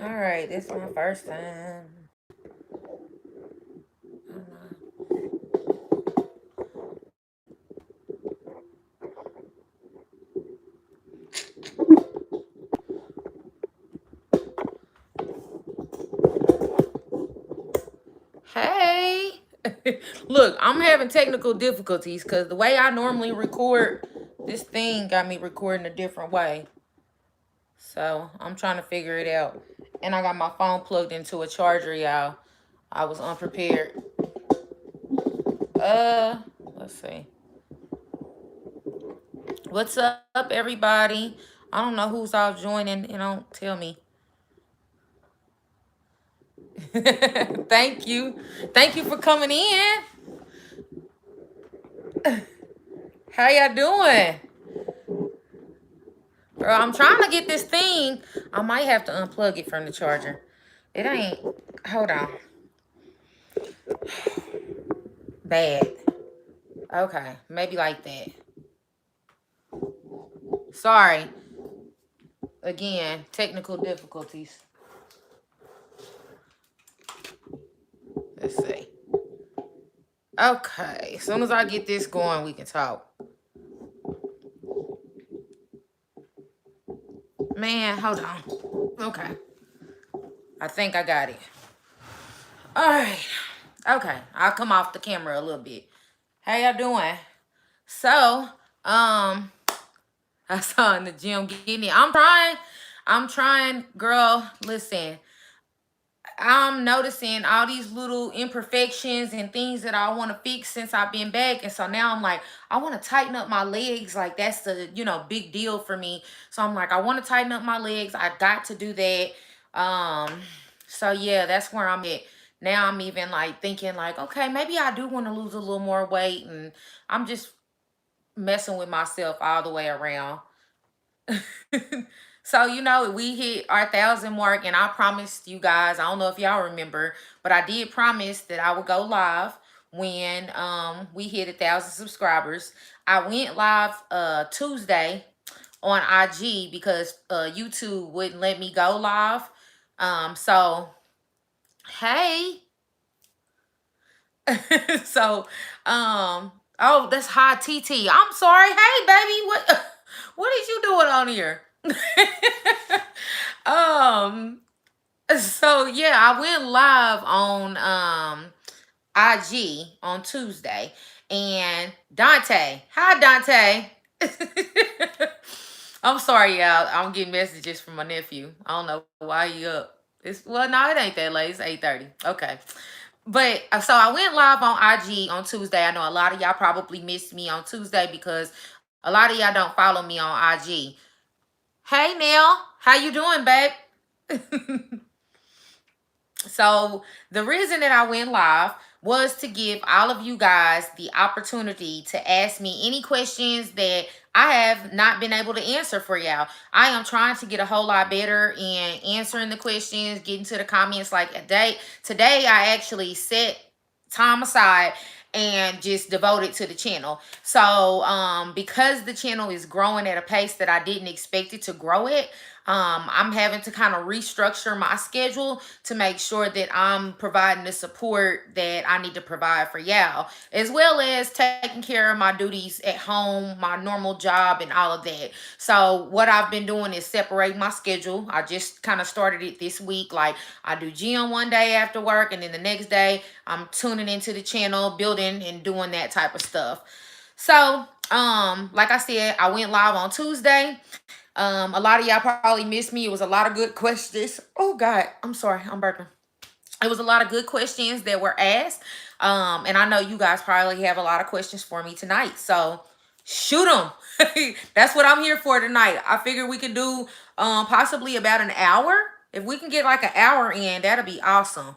All right, this is my first time. Hey, look, I'm having technical difficulties because the way I normally record, this thing got me recording a different way. So I'm trying to figure it out. And I got my phone plugged into a charger, y'all. I was unprepared. Let's see. What's up, everybody? I don't know who's all joining. You don't tell me. Thank you. Thank you for coming in. How y'all doing? Girl, I'm trying to get this thing. I might have to unplug it from the charger. It ain't. Hold on. Bad. Okay. Maybe like that. Sorry. Again, technical difficulties. Let's see. Okay. As soon as I get this going, we can talk. Man, hold on. Okay. I think I got it. All right. Okay. I'll come off the camera a little bit. How y'all doing? So, I saw in the gym getting it. I'm trying, girl. Listen, I'm noticing all these little imperfections and things that I want to fix since I've been back. And so now I'm like, I want to tighten up my legs. Like that's the, big deal for me. So I'm like, I want to tighten up my legs. I got to do that. So yeah, that's where I'm at. Now I'm even like thinking like, okay, maybe I do want to lose a little more weight. And I'm just messing with myself all the way around. So, we hit our 1,000 mark, and I promised you guys, I don't know if y'all remember, but I did promise that I would go live when we hit 1,000 subscribers. I went live Tuesday on IG because YouTube wouldn't let me go live. So hey. So oh, that's hot TT. I'm sorry. Hey baby, what is you doing on here? um so yeah, I went live on IG on Tuesday, and Dante, hi Dante. I'm sorry, y'all. I'm getting messages from my nephew. I don't know why you up. No, it ain't that late. It's 8:30. Okay. But so I went live on IG on Tuesday. I know a lot of y'all probably missed me on Tuesday because a lot of y'all don't follow me on IG. Hey Neil, how you doing, babe? So the reason that I went live was to give all of you guys the opportunity to ask me any questions that I have not been able to answer for y'all. I am trying to get a whole lot better in answering the questions, getting to the comments like a day. Today I actually set time aside and just devoted to the channel. So because the channel is growing at a pace that I didn't expect it to grow at, I'm having to kind of restructure my schedule to make sure that I'm providing the support that I need to provide for y'all, as well as taking care of my duties at home, my normal job, and all of that. So what I've been doing is separating my schedule. I just kind of started it this week. Like I do gym one day after work, and then the next day I'm tuning into the channel, building and doing that type of stuff. So like I said, I went live on Tuesday. A lot of y'all probably missed me. It was a lot of good questions. Oh God, I'm sorry, I'm burping. It was a lot of good questions that were asked. And I know you guys probably have a lot of questions for me tonight. So shoot them. That's what I'm here for tonight. I figure we can do possibly about an hour. If we can get like an hour in, that'll be awesome.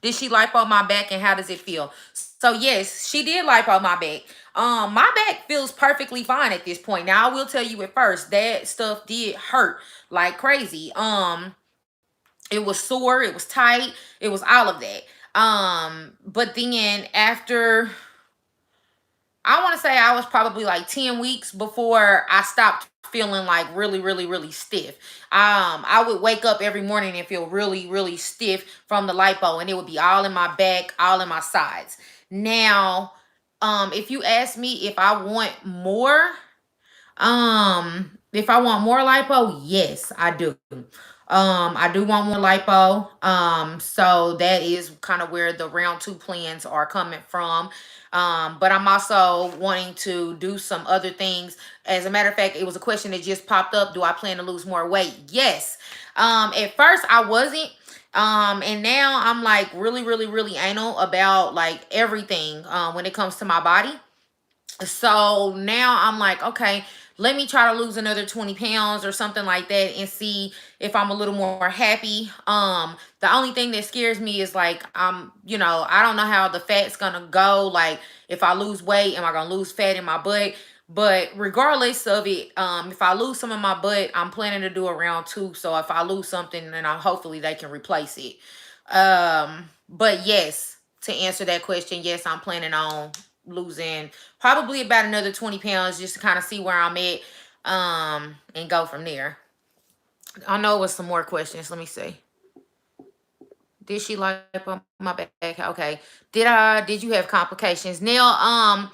Did she lipo my back and how does it feel? So yes, she did lipo my back. My back feels perfectly fine at this point. Now I will tell you at first that stuff did hurt like crazy. It was sore, it was tight, it was all of that. But then after I want to say I was probably like 10 weeks before I stopped feeling like really, really, really stiff. I would wake up every morning and feel really, really stiff from the lipo, and it would be all in my back, all in my sides. Now, if you ask me if I want more, if I want more lipo, yes, I do. I do want more lipo. So that is kind of where the round two plans are coming from. But I'm also wanting to do some other things. As a matter of fact, it was a question that just popped up. Do I plan to lose more weight? Yes. At first I wasn't. And now I'm like really, really, really anal about like everything when it comes to my body. So now I'm like, okay, let me try to lose another 20 pounds or something like that and see if I'm a little more happy. The only thing that scares me is like, I don't know how the fat's gonna go. Like, if I lose weight, am I gonna lose fat in my butt? But regardless of it, if I lose some of my butt, I'm planning to do a round two. So if I lose something, then hopefully they can replace it. But yes, to answer that question, yes, I'm planning on losing probably about another 20 pounds just to kind of see where I'm at, and go from there. I know it was some more questions. Let me see. Did she like my back? Okay. Did you have complications? Now,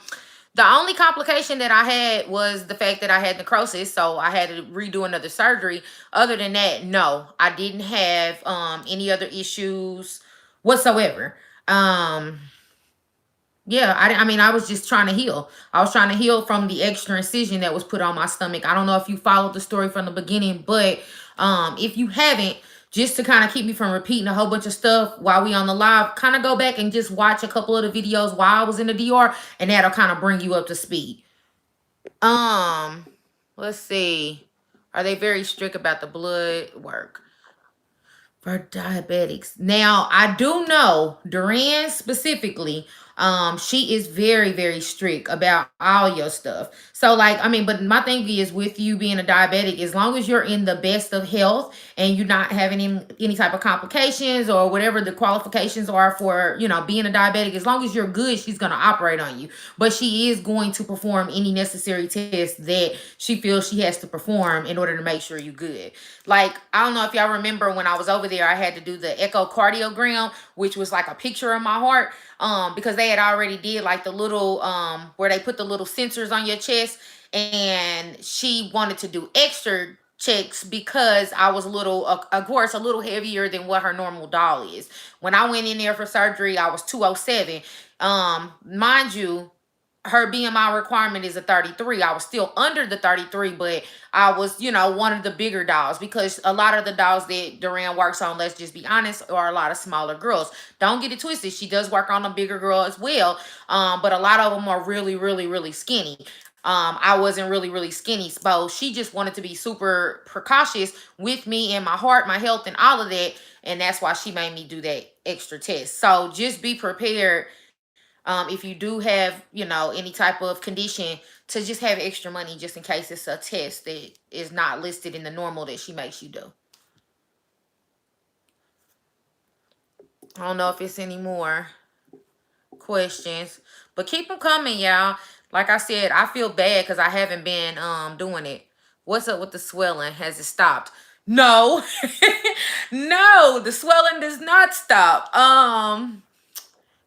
the only complication that I had was the fact that I had necrosis, so I had to redo another surgery. Other than that, no, I didn't have any other issues whatsoever. Um Yeah, I mean, I was just trying to heal. I was trying to heal from the extra incision that was put on my stomach. I don't know if you followed the story from the beginning, but if you haven't, just to kind of keep me from repeating a whole bunch of stuff while we on the live, kind of go back and just watch a couple of the videos while I was in the DR, and that'll kind of bring you up to speed. Um, let's see. Are they very strict about the blood work for diabetics? Now, I do know Duran specifically, she is very, very strict about all your stuff. So, like, I mean, but my thing is with you being a diabetic, as long as you're in the best of health and you're not having any type of complications or whatever the qualifications are for, being a diabetic, as long as you're good, she's gonna operate on you. But she is going to perform any necessary tests that she feels she has to perform in order to make sure you're good. Like, I don't know if y'all remember when I was over there, I had to do the echocardiogram, which was like a picture of my heart, because they had already did like the little where they put the little sensors on your chest, and she wanted to do extra checks because I was a little, of course, a little heavier than what her normal doll is. When I went in there for surgery, I was 207. Mind you, her BMI requirement is a 33. I was still under the 33, but I was, one of the bigger dolls, because a lot of the dolls that Duran works on, let's just be honest, are a lot of smaller girls. Don't get it twisted. She does work on a bigger girl as well. But a lot of them are really, really, really skinny. I wasn't really, really skinny. So she just wanted to be super precautious with me and my heart, my health, and all of that. And that's why she made me do that extra test. So just be prepared, if you do have, any type of condition, to just have extra money just in case it's a test that is not listed in the normal that she makes you do. I don't know if it's any more questions, but keep them coming, y'all. Like I said, I feel bad because I haven't been doing it. What's up with the swelling? Has it stopped? No. No, the swelling does not stop.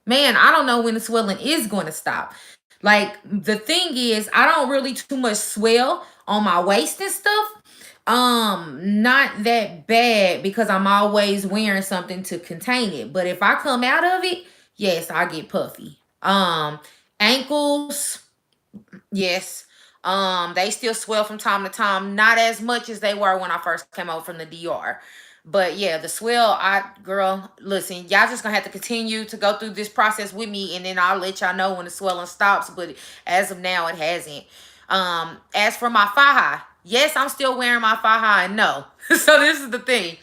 Man, I don't know when the swelling is going to stop. Like, the thing is, I don't really too much swell on my waist and stuff. Not that bad because I'm always wearing something to contain it. But if I come out of it, yes, I get puffy. Ankles, yes. They still swell from time to time, not as much as they were when I first came over from the DR. But yeah, the swell, girl, listen, y'all just gonna have to continue to go through this process with me, and then I'll let y'all know when the swelling stops. But as of now, it hasn't. As for my faja, yes, I'm still wearing my faja, and no. So this is the thing.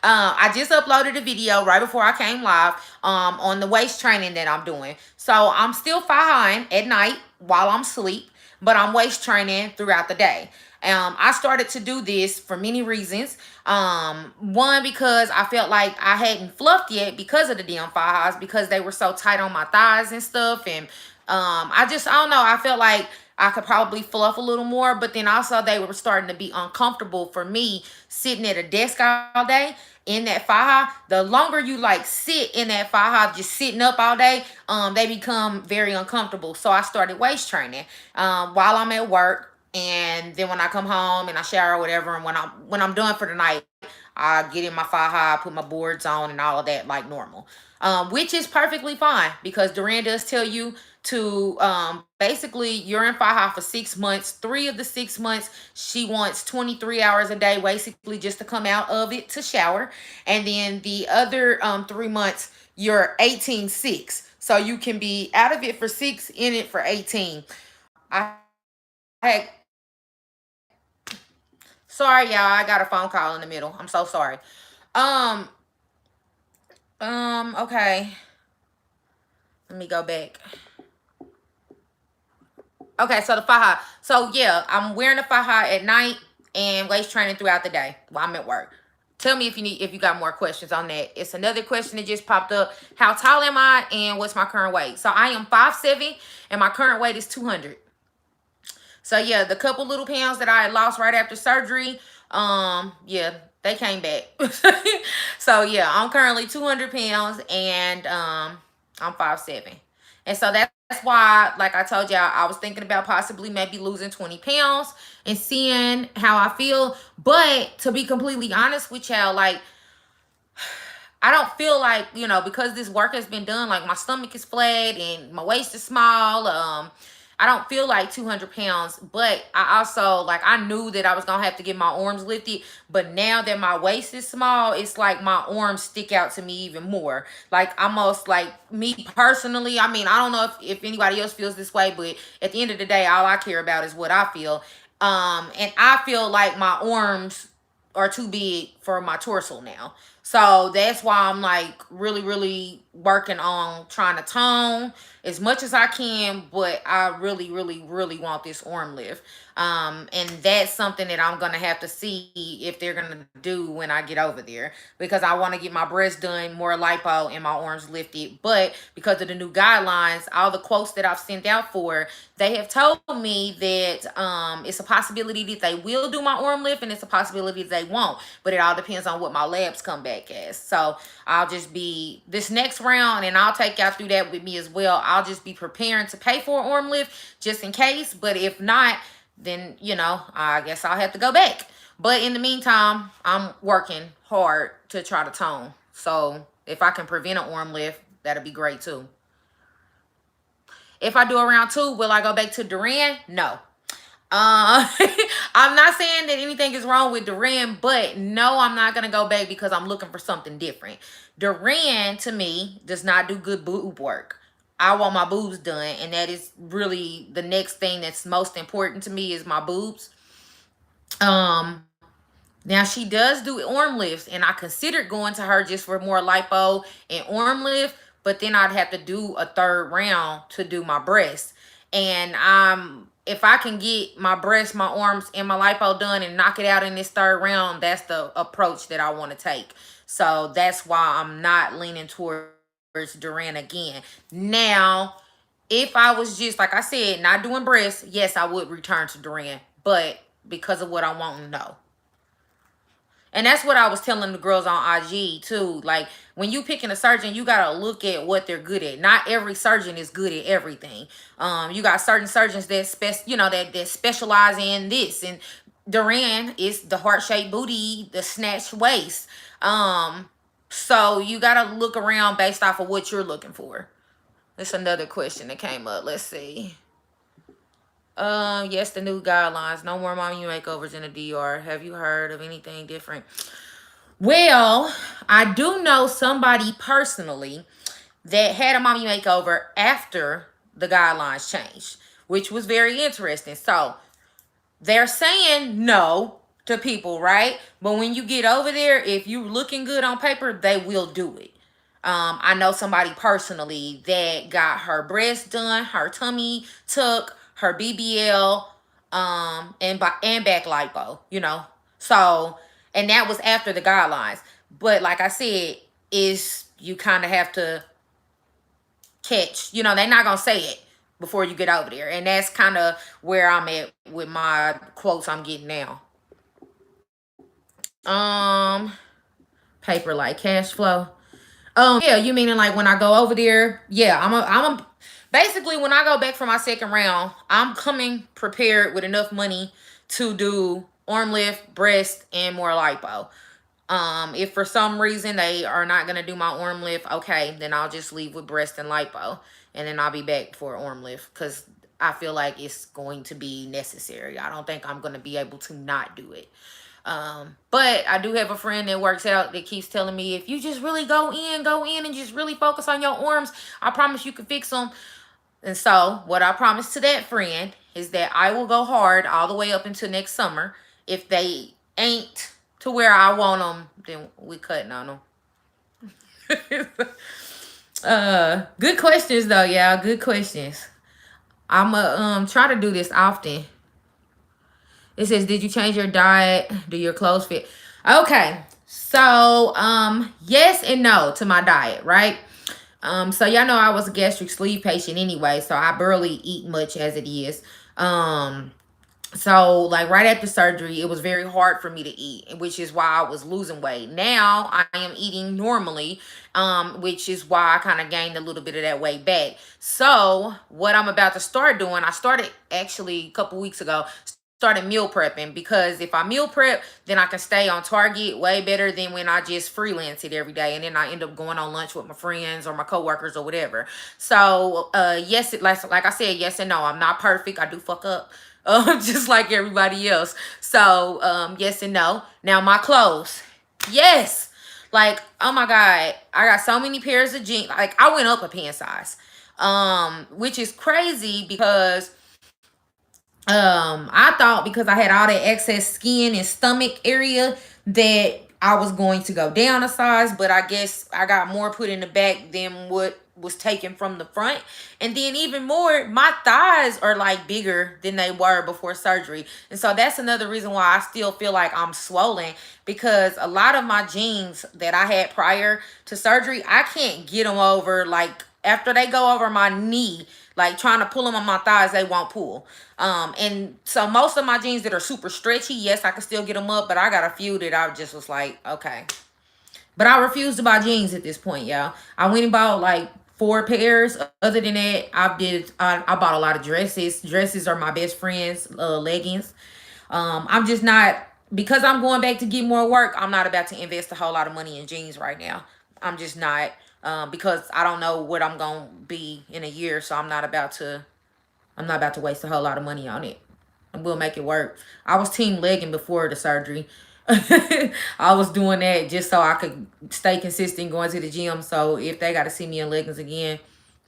I just uploaded a video right before I came live, on the waist training that I'm doing. So I'm still fajaing at night while I'm asleep, but I'm waist training throughout the day. I started to do this for many reasons. One, because I felt like I hadn't fluffed yet because of the damn fajas, because they were so tight on my thighs and stuff, and I don't know. I felt like I could probably fluff a little more, but then also they were starting to be uncomfortable for me sitting at a desk all day in that faja. The longer you like sit in that faja, just sitting up all day, they become very uncomfortable. So I started waist training while I'm at work, and then when I come home and I shower or whatever, and when I'm done for the night, I get in my faja, put my boards on, and all of that like normal, which is perfectly fine because Duran does tell you to basically you're in Faja for 6 months. 3 of the 6 months, she wants 23 hours a day, basically just to come out of it to shower. And then the other 3 months, you're 18/6. So you can be out of it for 6, in it for 18. I had sorry, y'all, I got a phone call in the middle. I'm so sorry. Um, okay. Let me go back. Okay, so the faja. So yeah, I'm wearing the faja at night and waist training throughout the day while I'm at work. Tell me if you got more questions on that. It's another question that just popped up. How tall am I and what's my current weight? So I am 5'7" and my current weight is 200. So yeah, the couple little pounds that I had lost right after surgery, yeah, they came back. So yeah, I'm currently 200 pounds and I'm 5'7". And so that's why, like I told y'all, I was thinking about possibly maybe losing 20 pounds and seeing how I feel. But to be completely honest with y'all, like, I don't feel like, because this work has been done, like my stomach is flat and my waist is small. I don't feel like 200 pounds, but I also, like, I knew that I was going to have to get my arms lifted. But now that my waist is small, it's like my arms stick out to me even more. Like, almost like me personally. I mean, I don't know if anybody else feels this way, but at the end of the day, all I care about is what I feel. And I feel like my arms are too big for my torso now. So that's why I'm like really, really working on trying to tone as much as I can, but I really, really, really want this arm lift. And that's something that I'm gonna have to see if they're gonna do when I get over there, because I want to get my breasts done, more lipo, and my arms lifted. But because of the new guidelines, all the quotes that I've sent out for, they have told me that it's a possibility that they will do my arm lift, and it's a possibility that they won't. But it all depends on what my labs come back as. So I'll just be this next round, and I'll take y'all through that with me as well. I'll just be preparing to pay for an arm lift just in case. But if not, then I guess I'll have to go back. But in the meantime, I'm working hard to try to tone. So if I can prevent an arm lift, that'll be great too. If I do a round 2, will I go back to Duran? No. I'm not saying that anything is wrong with Duran, but no, I'm not going to go back because I'm looking for something different. Duran, to me, does not do good boob work. I want my boobs done, and that is really the next thing that's most important to me is my boobs. Now she does do arm lifts, and I considered going to her just for more lipo and arm lift, but then I'd have to do a third round to do my breasts. And if I can get my breasts, my arms, and my lipo done and knock it out in this third round, that's the approach that I want to take. So that's why I'm not leaning towards Duran again. Now, if I was just, like I said, not doing breasts, yes, I would return to Duran. But because of what I want, no. And that's what I was telling the girls on IG too. Like, when you picking a surgeon, you gotta look at what they're good at. Not every surgeon is good at everything. You got certain surgeons that that specialize in this. And Duran is the heart-shaped booty, the snatched waist. So you gotta look around based off of what you're looking for. That's another question that came up. Let's see. Yes, the new guidelines. No more mommy makeovers in the DR. Have you heard of anything different? Well, I do know somebody personally that had a mommy makeover after the guidelines changed, which was very interesting. So they're saying no to people, right? But when you get over there, if you're looking good on paper, they will do it. I know somebody personally that got her breast done, her tummy tuck, her BBL, and back lipo, So, and that was after the guidelines. But like I said, is you kind of have to catch, they're not gonna say it, before you get over there. And that's kind of where I'm at with my quotes I'm getting now. Um, paper like cash flow. Yeah, you meaning like when I go over there? Yeah, basically when I go back for my second round, I'm coming prepared with enough money to do arm lift, breast, and more lipo. If for some reason they are not gonna do my arm lift, okay, then I'll just leave with breast and lipo, and then I'll be back for arm lift because I feel like it's going to be necessary. I don't think I'm gonna be able to not do it. But I do have a friend that works out that keeps telling me if you just really go in and just really focus on your arms, I promise you can fix them. And so what I promised to that friend is that I will go hard all the way up until next summer. If they ain't to where I want them, then we cutting on them. Good questions though, y'all. Good questions. I'ma try to do this often. It says, did you change your diet? Do your clothes fit? Okay. So, yes and no to my diet, right? So y'all know I was a gastric sleeve patient anyway, so I barely eat much as it is. So like right after surgery, it was very hard for me to eat, which is why I was losing weight. Now I am eating normally, which is why I kind of gained a little bit of that weight back. So what I'm about to start doing, I started actually a couple weeks ago, started meal prepping, because if I meal prep, then I can stay on target way better than when I just freelance it every day, and then I end up going on lunch with my friends or my coworkers or whatever. So yes, like I said, yes and no. I'm not perfect. I do fuck up. Just like everybody else. So, yes and no. Now my clothes. Yes. Like, oh my God. I got so many pairs of jeans. Like, I went up a pant size. Which is crazy because I thought because I had all that excess skin and stomach area that I was going to go down a size, but I guess I got more put in the back than what was taken from the front. And then even more, my thighs are like bigger than they were before surgery. And so that's another reason why I still feel like I'm swollen, because a lot of my jeans that I had prior to surgery, I can't get them over, like after they go over my knee, like trying to pull them on my thighs, they won't pull. And so most of my jeans that are super stretchy, yes, I can still get them up, but I got a few that I just was like, okay. But I refuse to buy jeans at this point, y'all. I went and bought like 4 pairs. Other than that, I bought a lot of dresses. Dresses are my best friends. Leggings. I'm just not, because I'm going back to get more work, I'm not about to invest a whole lot of money in jeans right now. I'm just not, because I don't know what I'm gonna be in a year, so I'm not about to waste a whole lot of money on it. And we'll make it work. I was team legging before the surgery. I was doing that just so I could stay consistent going to the gym. So if they got to see me in leggings again,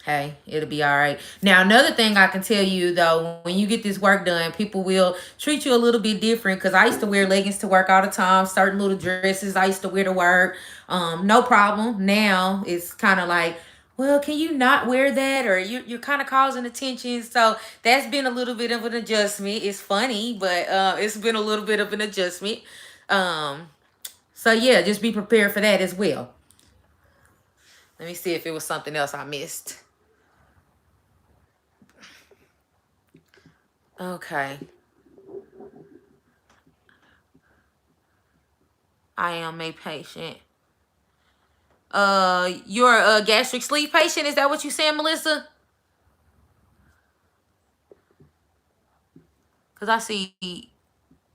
hey, it'll be all right. Now, another thing I can tell you, though, when you get this work done, people will treat you a little bit different, because I used to wear leggings to work all the time. Certain little dresses I used to wear to work. No problem. Now it's kind of like, well, can you not wear that? Or you're kind of causing attention. So that's been a little bit of an adjustment. It's funny, but it's been a little bit of an adjustment. Um, so yeah, just be prepared for that as well. Let me see if it was something else I missed. Okay. I am a patient. You're a gastric sleeve patient. Is that what you saying, Melissa? Cause I see,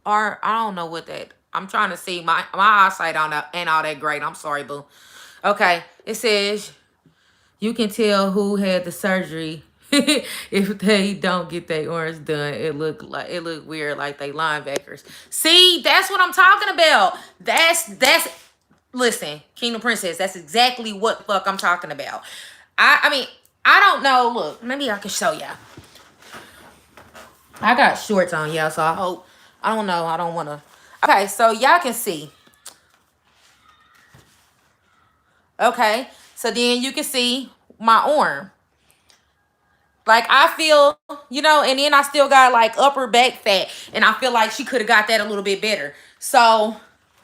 or I don't know what that. I'm trying to see, my eyesight on that ain't all that great. I'm sorry, boo. Okay, it says you can tell who had the surgery if they don't get their orange done. It look weird, like they linebackers. See, that's what I'm talking about. That's listen, Kingdom Princess. That's exactly what the fuck I'm talking about. I mean, I don't know. Look, maybe I can show y'all. I got shorts on, y'all, so I hope. I don't know. I don't want to. Okay, so y'all can see. Okay, so then you can see my arm. Like, I feel, and then I still got like upper back fat, and I feel like she could have got that a little bit better. So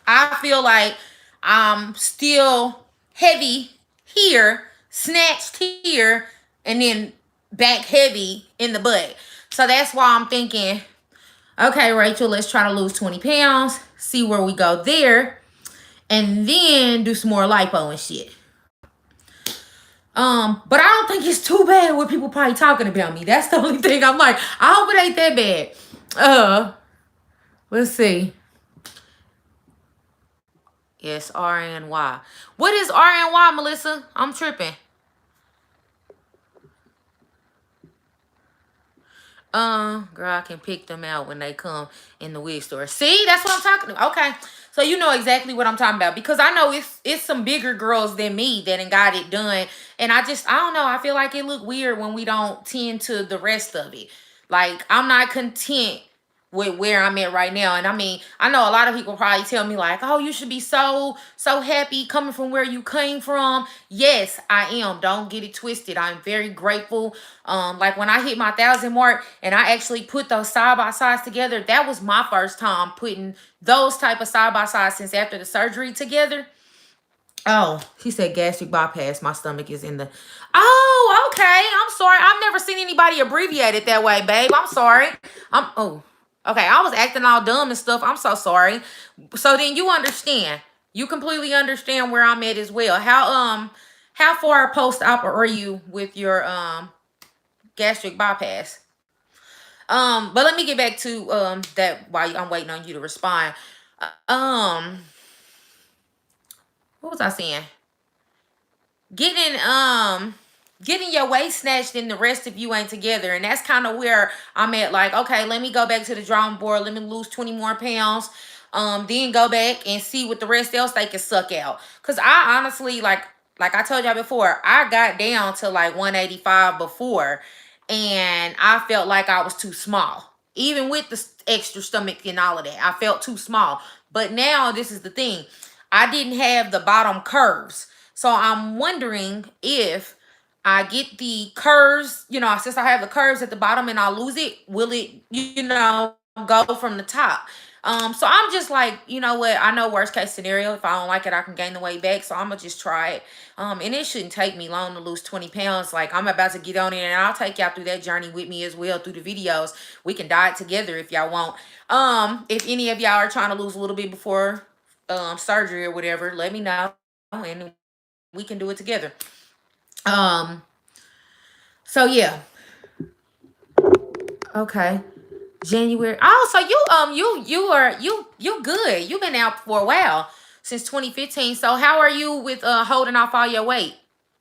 I feel like I'm still heavy here, snatched here, and then back heavy in the butt. So that's why I'm thinking, okay, Rachel, let's try to lose 20 pounds, see where we go there, and then do some more lipo and shit. But I don't think it's too bad what people probably talking about me. That's the only thing I'm like, I hope it ain't that bad. Let's see. Yes, RNY. What is RNY, Melissa? I'm tripping. Girl, I can pick them out when they come in the wig store. See, that's what I'm talking about. Okay, so you know exactly what I'm talking about, because I know it's some bigger girls than me that ain't got it done, and I don't know. I feel like it look weird when we don't tend to the rest of it. Like, I'm not content with where I'm at right now. And I mean, I know a lot of people probably tell me like, oh, you should be so happy coming from where you came from. Yes, I am. Don't get it twisted. I'm very grateful. Like when I hit my 1,000 mark and I actually put those side by sides together, that was my first time putting those type of side by sides since after the surgery together. Oh, she said gastric bypass. My stomach is in the. Oh, okay. I'm sorry. I've never seen anybody abbreviate it that way, babe. I'm sorry. Oh, okay. I was acting all dumb and stuff. I'm so sorry. So then you understand. You completely understand where I'm at as well. How far post-op are you with your gastric bypass? But let me get back to that while I'm waiting on you to respond. Um, what was I saying? Getting your weight snatched and the rest of you ain't together, and that's kind of where I'm at. Like, okay, let me go back to the drawing board, let me lose 20 more pounds, then go back and see what the rest else they can suck out. Because I honestly, like I told y'all before, I got down to like 185 before, and I felt like I was too small, even with the extra stomach and all of that. I felt too small. But now this is the thing, I didn't have the bottom curves. So I'm wondering if I get the curves, since I have the curves at the bottom and I lose it, will it, go from the top? So I'm just like, you know what? I know worst case scenario, if I don't like it, I can gain the weight back. So I'm gonna just try it. And it shouldn't take me long to lose 20 pounds. Like, I'm about to get on it, and I'll take y'all through that journey with me as well through the videos. We can diet together if y'all want. If any of y'all are trying to lose a little bit before surgery or whatever, let me know, and we can do it together. So yeah. Okay. January. Oh, so you good. You've been out for a while, since 2015. So how are you with holding off all your weight?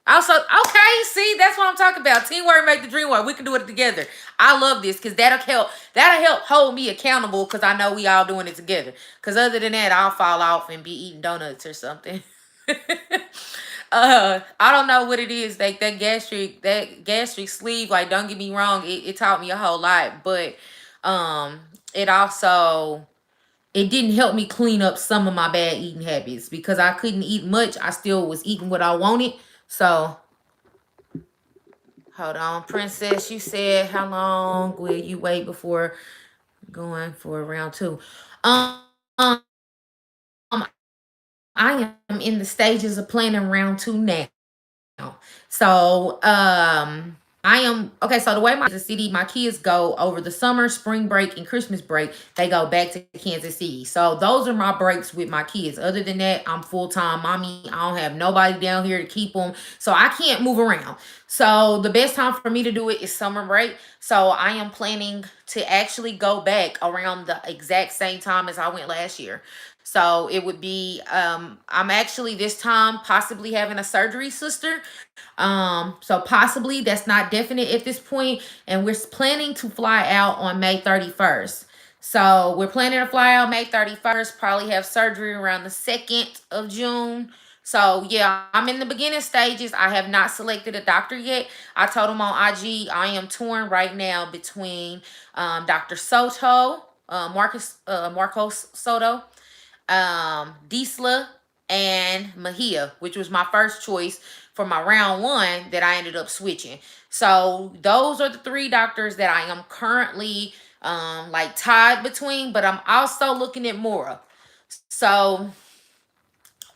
Also, okay, see, that's what I'm talking about. Teamwork make the dream work. We can do it together. I love this, because that'll help hold me accountable, because I know we all doing it together. Because other than that, I'll fall off and be eating donuts or something. I don't know what it is. Like that gastric sleeve, like, don't get me wrong, it taught me a whole lot, but it also, it didn't help me clean up some of my bad eating habits, because I couldn't eat much. I still was eating what I wanted. So hold on, Princess, you said how long will you wait before going for round 2? um I am in the stages of planning round 2 now. So I am okay. So the way my kids go over the summer, spring break, and Christmas break, they go back to Kansas City. So those are my breaks with my kids. Other than that, I'm full-time mommy. I don't have nobody down here to keep them, so I can't move around. So the best time for me to do it is summer break. So I am planning to actually go back around the exact same time as I went last year. So it would be, I'm actually this time possibly having a surgery, sister. So possibly, that's not definite at this point, and we're planning to fly out on May 31st. So we're planning to fly out May 31st, probably have surgery around the 2nd of June. So yeah, I'm in the beginning stages. I have not selected a doctor yet. I told him on IG I am torn right now between Dr. Soto, Marcos Soto, Disla, and Mejia, which was my first choice for my round 1 that I ended up switching. So those are the 3 doctors that I am currently like tied between, but I'm also looking at Mora. So,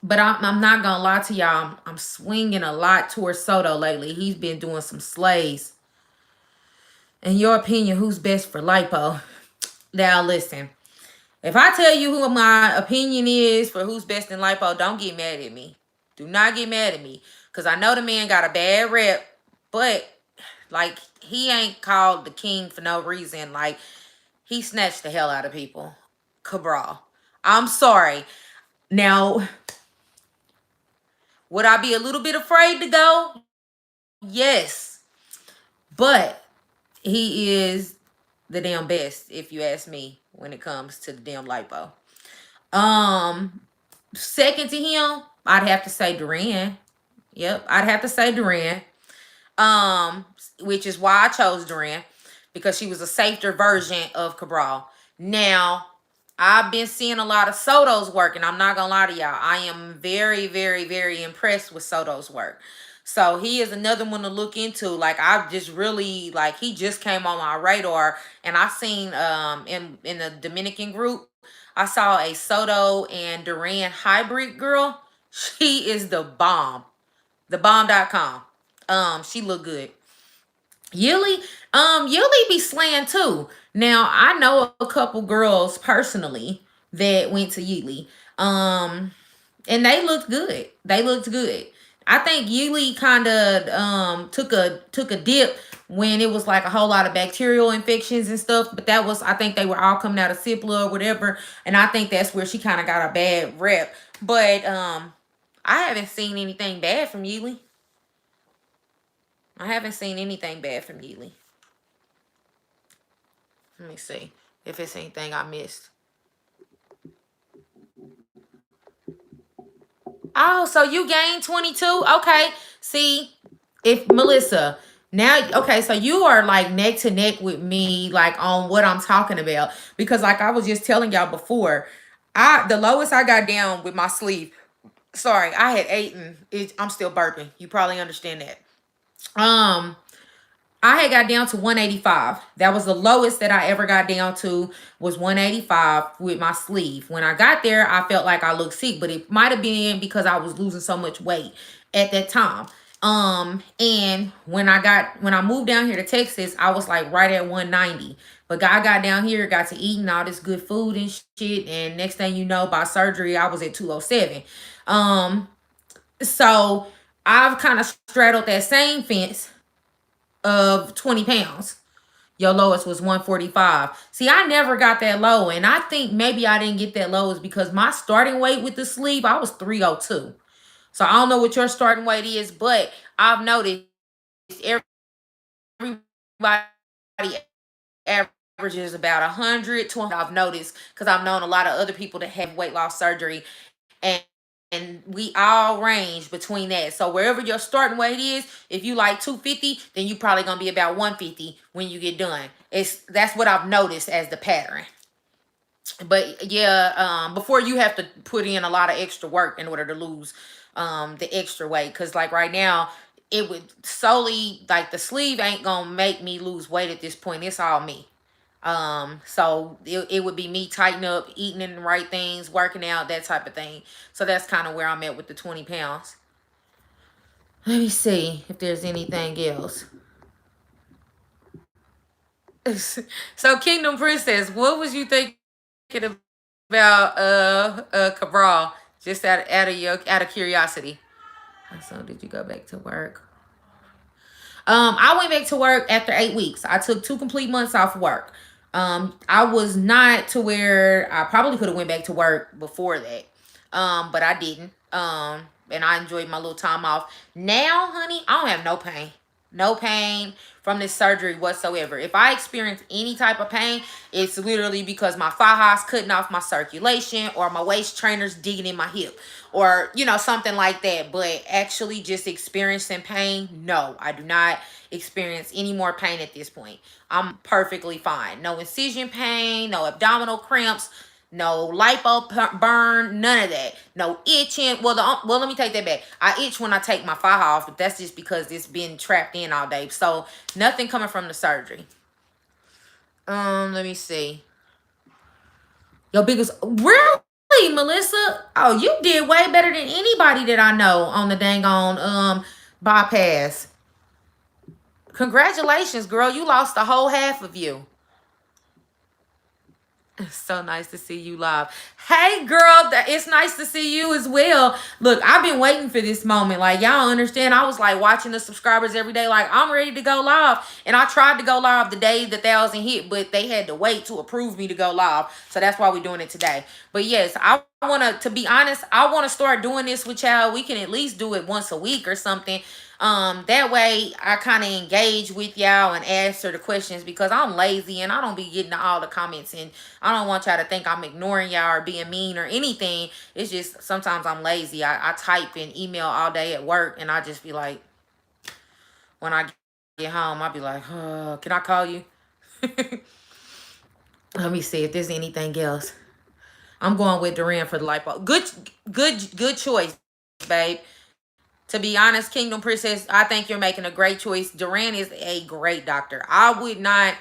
but I'm not gonna lie to y'all, I'm swinging a lot towards Soto lately. He's been doing some slays. In your opinion, who's best for lipo? Now listen, if I tell you who my opinion is for who's best in lipo, don't get mad at me. Do not get mad at me. Because I know the man got a bad rep, but like he ain't called the king for no reason. Like he snatched the hell out of people. Cabral. I'm sorry. Now, would I be a little bit afraid to go? Yes. But he is the damn best, if you ask me, when it comes to the damn lipo. Second to him, I'd have to say Duran. Yep, I'd have to say Duran. Which is why I chose Duran, because she was a safer version of Cabral. Now, I've been seeing a lot of Soto's work, and I'm not gonna lie to y'all. I am very, very, very impressed with Soto's work. So he is another one to look into. Like I just really like he just came on my radar, and I seen in the Dominican group, I saw a Soto and Duran hybrid girl. She is the bomb. Thebomb.com. She look good. Yili, Yili be slaying too. Now I know a couple girls personally that went to Yili. And they looked good. They looked good. I think Yili kind of took a dip when it was like a whole lot of bacterial infections and stuff. But that was, I think they were all coming out of Cipla or whatever, and I think that's where she kind of got a bad rep. But I haven't seen anything bad from Yili. I haven't seen anything bad from Yili. Let me see if it's anything I missed. Oh, so you gained 22? Okay. See, if Melissa, now, okay, so you are like neck to neck with me, like on what I'm talking about. Because like I was just telling y'all before, the lowest I got down with my sleeve, sorry, I had eaten it. I'm still burping. You probably understand that. Um, I had got down to 185. That was the lowest that I ever got down to, was 185 with my sleeve. When I got there, I felt like I looked sick, but it might have been because I was losing so much weight at that time. And when I moved down here to Texas, I was like right at 190. But I got down here, got to eating all this good food and shit, and next thing you know, by surgery, I was at 207. So I've kind of straddled that same fence of 20 pounds. Your lowest was 145. See, I never got that low. And I think maybe I didn't get that low is because my starting weight with the sleeve, I was 302. So I don't know what your starting weight is, but I've noticed everybody averages about 100 to 100. I've noticed because I've known a lot of other people that have weight loss surgery, and we all range between that. So wherever your starting weight is, if you like 250, then you probably gonna be about 150 when you get done. That's what I've noticed as the pattern. But yeah, before you have to put in a lot of extra work in order to lose the extra weight, because like right now it would solely, like, the sleeve ain't gonna make me lose weight at this point. It's all me. So it would be me tighten up, eating the right things, working out, that type of thing. So that's kind of where I'm at with the 20 pounds. Let me see if there's anything else. So Kingdom Princess, what was you thinking about Cabral? Just out of curiosity. So did you go back to work? I went back to work after 8 weeks. I took 2 complete months off work. I was not to where I probably could have went back to work before that. But I didn't. And I enjoyed my little time off. Now, honey, I don't have no pain. No pain from this surgery whatsoever. If I experience any type of pain, it's literally because my fajas cutting off my circulation, or my waist trainers digging in my hip, or something like that. But actually just experiencing pain, no, I do not experience any more pain at this point. I'm perfectly fine. No incision pain, no abdominal cramps, no lipo burn, none of that. No itching. Well, let me take that back. I itch when I take my faja off, but that's just because it's been trapped in all day. So nothing coming from the surgery. Let me see. Your biggest, really, Melissa? Oh, you did way better than anybody that I know on the dang on bypass. Congratulations, girl. You lost the whole half of you. It's so nice to see you live. Hey, girl, it's nice to see you as well. Look, I've been waiting for this moment. Like, y'all understand, I was like watching the subscribers every day. Like, I'm ready to go live. And I tried to go live the day the 1,000 hit, but they had to wait to approve me to go live. So that's why we're doing it today. But yes, I want to be honest, I want to start doing this with y'all. We can at least do it once a week or something. That way I kind of engage with y'all and answer the questions, because I'm lazy and I don't be getting to all the comments, and I don't want y'all to think I'm ignoring y'all or being mean or anything. It's just sometimes I'm lazy. I type and email all day at work, and I just be like, when I get home, I'll be like, oh, can I call you? Let me see if there's anything else. I'm going with Duran for the lipo. Good choice, babe. To be honest, Kingdom Princess, I think you're making a great choice. Duran is a great doctor. I would not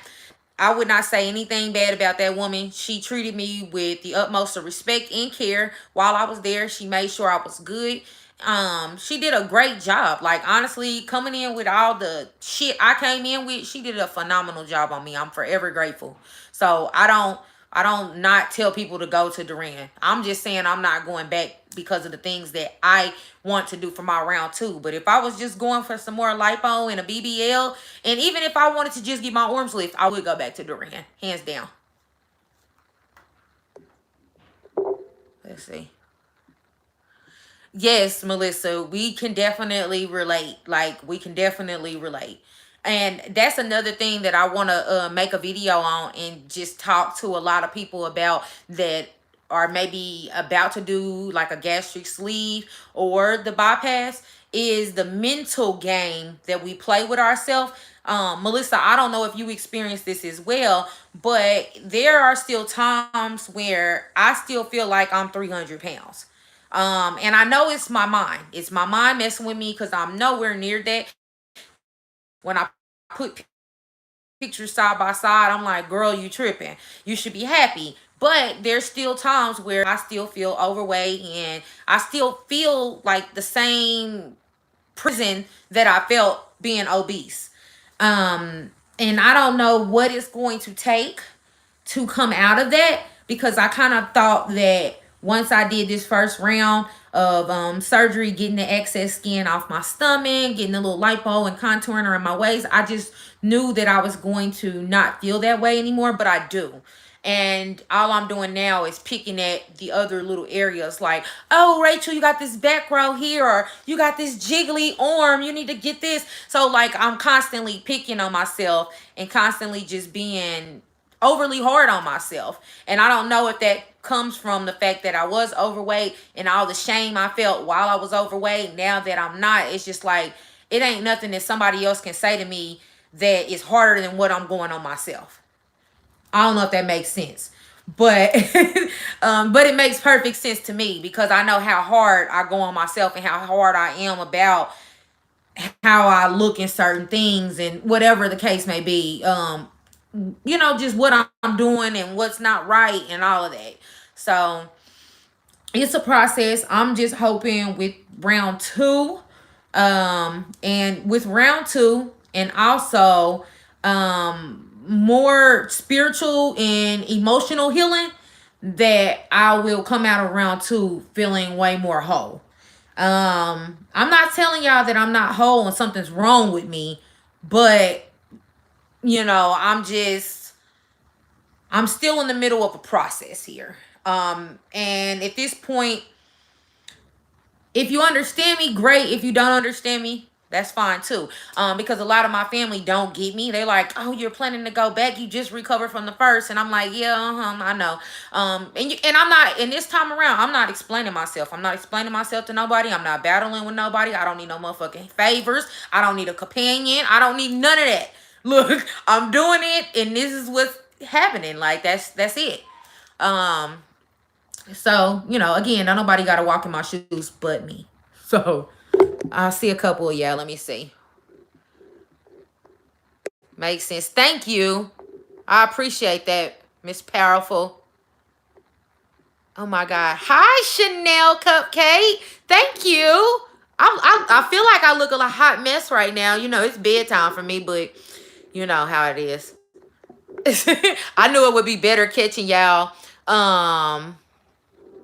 say anything bad about that woman. She treated me with the utmost of respect and care while I was there. She made sure I was good. She did a great job. Like, honestly, coming in with all the shit I came in with, she did a phenomenal job on me. I'm forever grateful. So I don't not tell people to go to Duran. I'm just saying I'm not going back because of the things that I want to do for my round 2. But if I was just going for some more lipo and a BBL, and even if I wanted to just get my arms lift, I would go back to Duran, hands down. Let's see. Yes, Melissa, we can definitely relate. Like, we can definitely relate. And that's another thing that I want to make a video on and just talk to a lot of people about, that are maybe about to do like a gastric sleeve or the bypass, is the mental game that we play with ourselves. Melissa, I don't know if you experience this as well, but there are still times where I still feel like I'm 300 pounds. And I know it's my mind. It's my mind messing with me, because I'm nowhere near that. When I put pictures side by side, I'm like, girl, you tripping. You should be happy. But there's still times where I still feel overweight, and I still feel like the same prison that I felt being obese. And I don't know what it's going to take to come out of that, because I kind of thought that once I did this first round of surgery, getting the excess skin off my stomach, getting a little lipo and contouring around my waist, I just knew that I was going to not feel that way anymore, but I do. And all I'm doing now is picking at the other little areas, like, oh, Rachel, you got this back row here, or you got this jiggly arm, you need to get this. So, like, I'm constantly picking on myself and constantly just being overly hard on myself. And I don't know if that comes from the fact that I was overweight and all the shame I felt while I was overweight. Now that I'm not, it's just like, it ain't nothing that somebody else can say to me that is harder than what I'm going on myself. I don't know if that makes sense, but but it makes perfect sense to me, because I know how hard I go on myself and how hard I am about how I look in certain things, and whatever the case may be. Just what I'm doing and what's not right and all of that. So it's a process. I'm just hoping with round 2, and with round 2, and also more spiritual and emotional healing, that I will come out of round 2 feeling way more whole. I'm not telling y'all that I'm not whole and something's wrong with me, but I'm still in the middle of a process here. And at this point, if you understand me, great. If you don't understand me, that's fine too. Because a lot of my family don't get me. They're like, oh, you're planning to go back. You just recovered from the first. And I'm like, yeah, I know. And I'm not, and this time around, I'm not explaining myself. I'm not explaining myself to nobody. I'm not battling with nobody. I don't need no motherfucking favors. I don't need a companion. I don't need none of that. Look, I'm doing it, and this is what's happening. Like, that's it. So, again, nobody got to walk in my shoes but me. So, I'll see a couple of y'all. Let me see. Makes sense. Thank you. I appreciate that, Miss Powerful. Oh, my God. Hi, Chanel Cupcake. Thank you. I feel like I look a hot mess right now. You know, it's bedtime for me, but you know how it is. I knew it would be better um,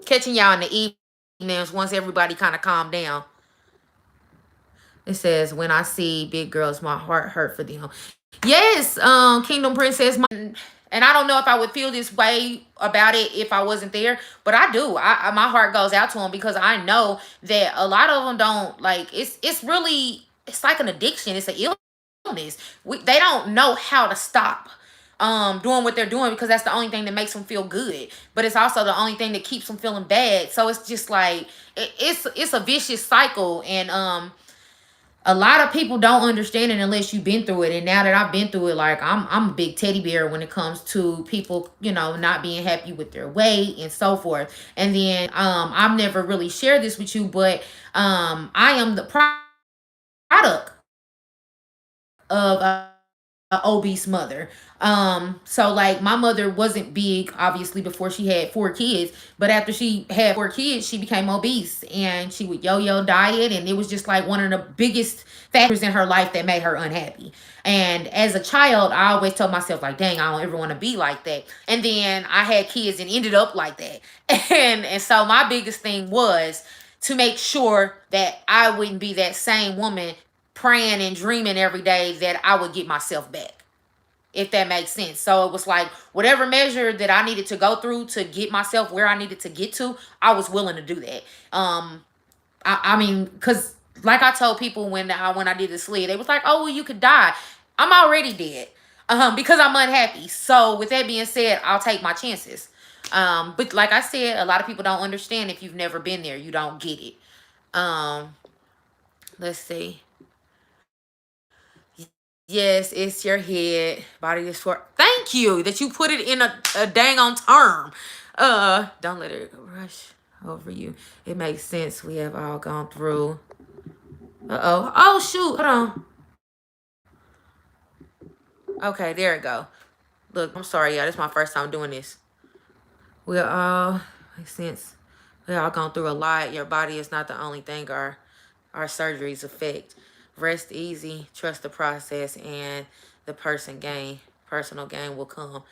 catching y'all in the evenings once everybody kind of calmed down. It says, when I see big girls, my heart hurt for them. Yes, Kingdom Princess. And I don't know if I would feel this way about it if I wasn't there, but I do. My heart goes out to them because I know that a lot of them don't like. It's like an addiction. It's an illness. They don't know how to stop doing what they're doing because that's the only thing that makes them feel good, but it's also the only thing that keeps them feeling bad. So it's just like it's a vicious cycle. And a lot of people don't understand it unless you've been through it. And now that I've been through it, like I'm a big teddy bear when it comes to people, you know, not being happy with their weight and so forth. And then I've never really shared this with you, but I am the product of a obese mother. So like my mother wasn't big obviously before she had 4 kids, but after she had 4 kids, she became obese and she would yo-yo diet, and it was just like one of the biggest factors in her life that made her unhappy. And as a child, I always told myself like, dang, I don't ever want to be like that. And then I had kids and ended up like that. And so my biggest thing was to make sure that I wouldn't be that same woman praying and dreaming every day that I would get myself back, if that makes sense. So it was like whatever measure that I needed to go through to get myself where I needed to get to, I was willing to do that. I mean, because like I told people when I did the sleeve, they was like, "Oh, well, you could die." I'm already dead, because I'm unhappy. So with that being said, I'll take my chances. But like I said, a lot of people don't understand. If you've never been there, you don't get it. Um, let's see. Yes, it's your head. Body is for. Thank you that you put it in a dang on term. Don't let it rush over you. It makes sense. We have all gone through. Uh-oh. Oh shoot. Hold on. Okay, there it go. Look, I'm sorry, y'all. This is my first time doing this. We all makes sense. We all gone through a lot. Your body is not the only thing our surgeries affect. Rest easy, trust the process, and the personal gain will come.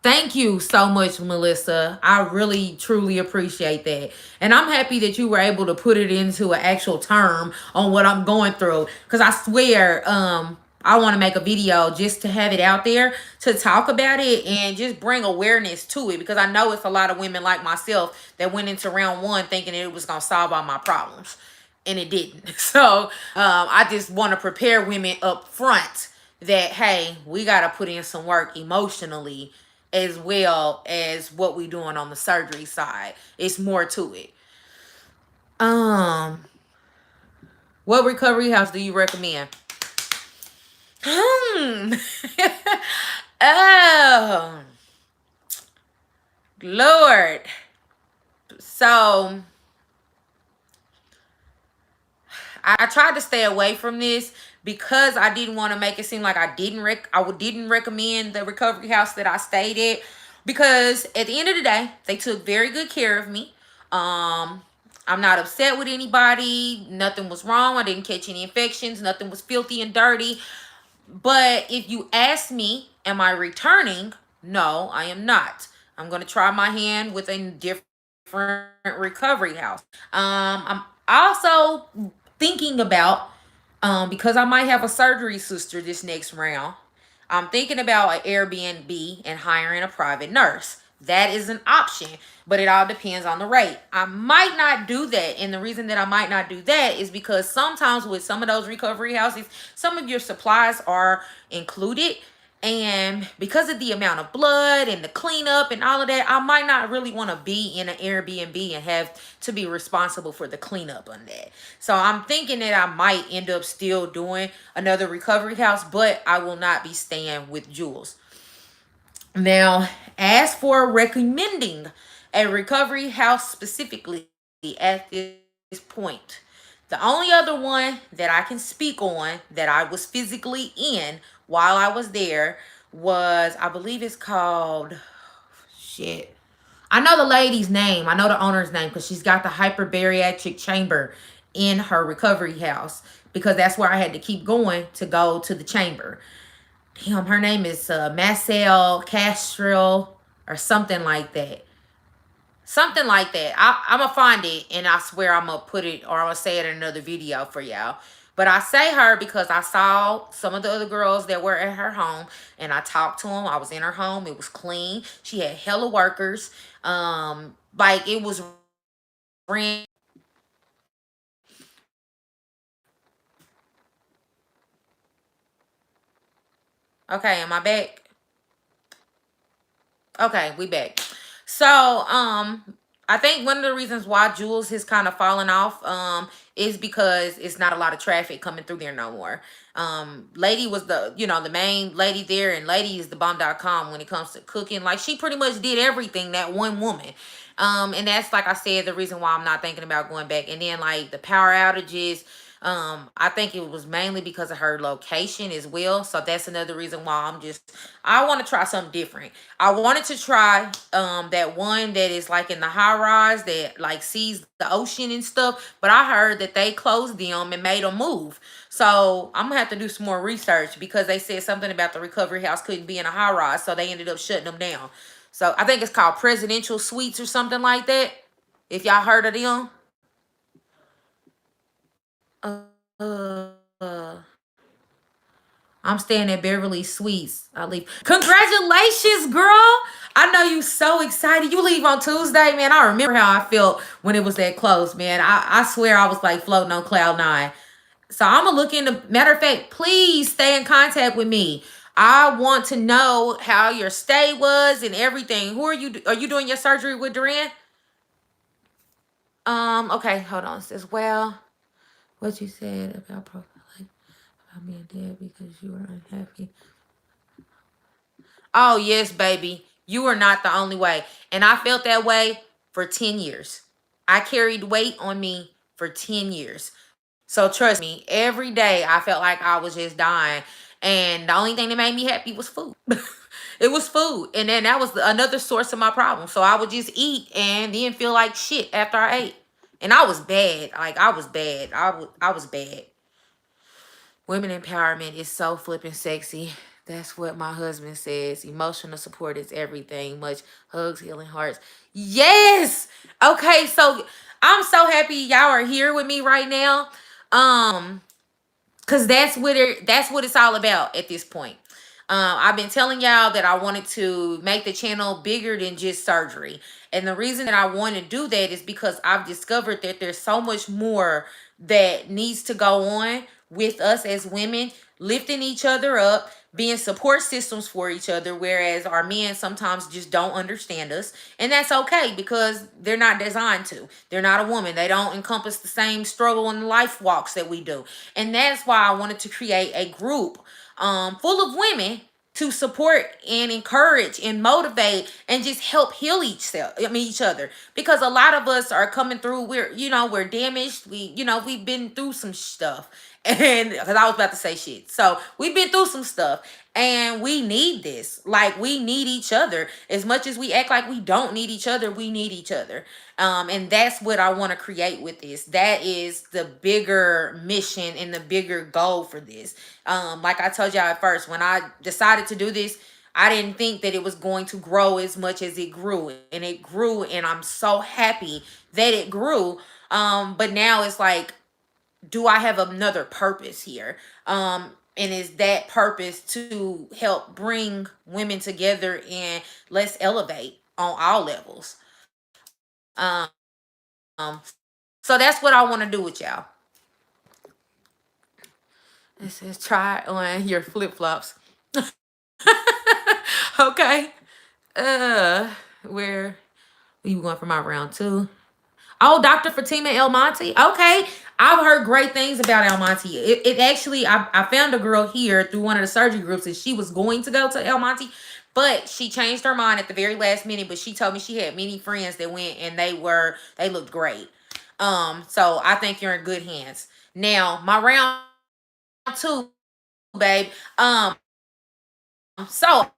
Thank you so much, Melissa. I really, truly appreciate that. And I'm happy that you were able to put it into an actual term on what I'm going through. Because I swear, I want to make a video just to have it out there to talk about it and just bring awareness to it. Because I know it's a lot of women like myself that went into round one thinking it was going to solve all my problems. And it didn't. So I just want to prepare women up front that, hey, we got to put in some work emotionally as well as what we doing on the surgery side. It's more to it. Um, what recovery house do you recommend? Hmm. Oh, Lord. So I tried to stay away from this because I didn't want to make it seem like I didn't recommend the recovery house that I stayed at, because at the end of the day, they took very good care of me. I'm not upset with anybody. Nothing was wrong. I didn't catch any infections. Nothing was filthy and dirty. But if you ask me, am I returning? No, I am not. I'm going to try my hand with a different recovery house. I'm also thinking about, because I might have a surgery sister this next round, I'm thinking about an Airbnb and hiring a private nurse. That is an option, but it all depends on the rate. I might not do that. And the reason that I might not do that is because sometimes with some of those recovery houses, some of your supplies are included. And because of the amount of blood and the cleanup and all of that, I might not really want to be in an Airbnb and have to be responsible for the cleanup on that. So I'm thinking that I might end up still doing another recovery house, but I will not be staying with Jules. Now, as for recommending a recovery house specifically at this point, the only other one that I can speak on that I was physically in while I was there was, I believe it's called, shit. I know the lady's name. I know the owner's name because she's got the hyperbariatric chamber in her recovery house because that's where I had to keep going to go to the chamber. Damn, her name is Marcel Castro or something like that. Something like that. I'm gonna find it and I swear I'm gonna put it or I'm gonna say it in another video for y'all. But I say her because I saw some of the other girls that were at her home and I talked to them. I was in her home. It was clean. She had hella workers. Like it was ran. Okay, am I back? Okay, we back. So, I think one of the reasons why Jules has kind of fallen off, is because it's not a lot of traffic coming through there no more. Lady was the main lady there, and Lady is the bomb.com when it comes to cooking. Like, she pretty much did everything, that one woman. And that's, like I said, the reason why I'm not thinking about going back. And then, like, the power outages, I think it was mainly because of her location as well. So that's another reason why I want to try something different. I wanted to try that one that is like in the high rise that like sees the ocean and stuff, but I heard that they closed them and made them move. So I'm gonna have to do some more research because they said something about the recovery house couldn't be in a high rise, so they ended up shutting them down. So I think it's called Presidential Suites or something like that. If y'all heard of them. Uh, uh, I'm staying at Beverly Suites. I leave. Congratulations, girl. I know you so excited. You leave on Tuesday, man. I remember how I felt when it was that close, man. I swear I was like floating on cloud nine. So I'm gonna look into, matter of fact, please stay in contact with me. I want to know how your stay was and everything. Are you doing your surgery with Duran? Okay, hold on. It says, well, what you said about about being dead because you were unhappy. Oh, yes, baby. You are not the only way. And I felt that way for 10 years. I carried weight on me for 10 years. So trust me, every day I felt like I was just dying. And the only thing that made me happy was food. It was food. And then that was another source of my problem. So I would just eat and then feel like shit after I ate. And I was bad. Like I was bad. I was bad. Women empowerment is so flippin' sexy. That's what my husband says. Emotional support is everything. Much hugs, healing hearts. Yes. Okay, so I'm so happy y'all are here with me right now. Cause that's what it's all about at this point. I've been telling y'all that I wanted to make the channel bigger than just surgery. And the reason that I want to do that is because I've discovered that there's so much more that needs to go on with us as women, lifting each other up, being support systems for each other, whereas our men sometimes just don't understand us. And that's okay because they're not designed to. They're not a woman. They don't encompass the same struggle and life walks that we do. And that's why I wanted to create a group full of women to support and encourage and motivate and just help heal each other, because a lot of us are coming through, we're damaged, we've been through some stuff. And because I was about to say shit, so we've been through some stuff and we need this. Like, we need each other. As much as we act like we don't need each other, we need each other. And that's what I want to create with this. That is the bigger mission and the bigger goal for this. Like I told y'all at first, when I decided to do this, I didn't think that it was going to grow as much as it grew. And it grew, and I'm so happy that it grew. But now it's like, do I have another purpose here? And is that purpose to help bring women together and let's elevate on all levels? Um, so that's what I want to do with y'all. It says try on your flip-flops. Okay. Where you going for my round two? Oh, Dr. Fatima El Monte. Okay. I've heard great things about El Monte. It actually, I found a girl here through one of the surgery groups, and she was going to go to El Monte, but she changed her mind at the very last minute. But she told me she had many friends that went and they looked great. So I think you're in good hands. Now, my round two, babe. So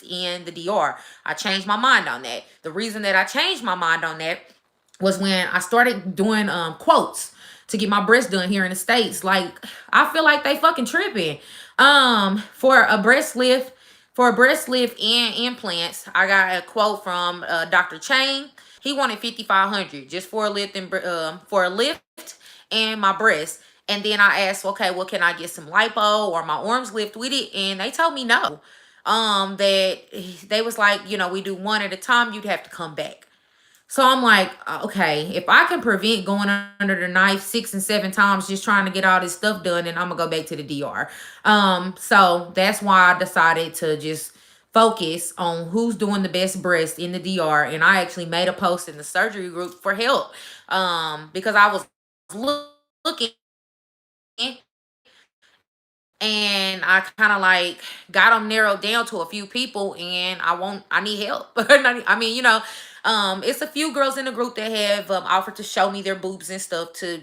in the DR, I changed my mind on that. The reason that I changed my mind on that was when I started doing quotes. to get my breast done here in the States. Like, I feel like they fucking tripping. For a breast lift, and implants, I got a quote from Dr. Chain. He wanted 5,500 just for a lift and my breast. And then I asked, okay, well, can I get some lipo or my arms lift with it? And they told me no. That they was like, we do one at a time, you'd have to come back. So I'm like, okay, if I can prevent going under the knife 6 and 7 times just trying to get all this stuff done, then I'm gonna go back to the DR. So that's why I decided to just focus on who's doing the best breast in the DR. And I actually made a post in the surgery group for help. Because I was looking, and I kind of like got them narrowed down to a few people, and I need help. I mean, it's a few girls in the group that have offered to show me their boobs and stuff to,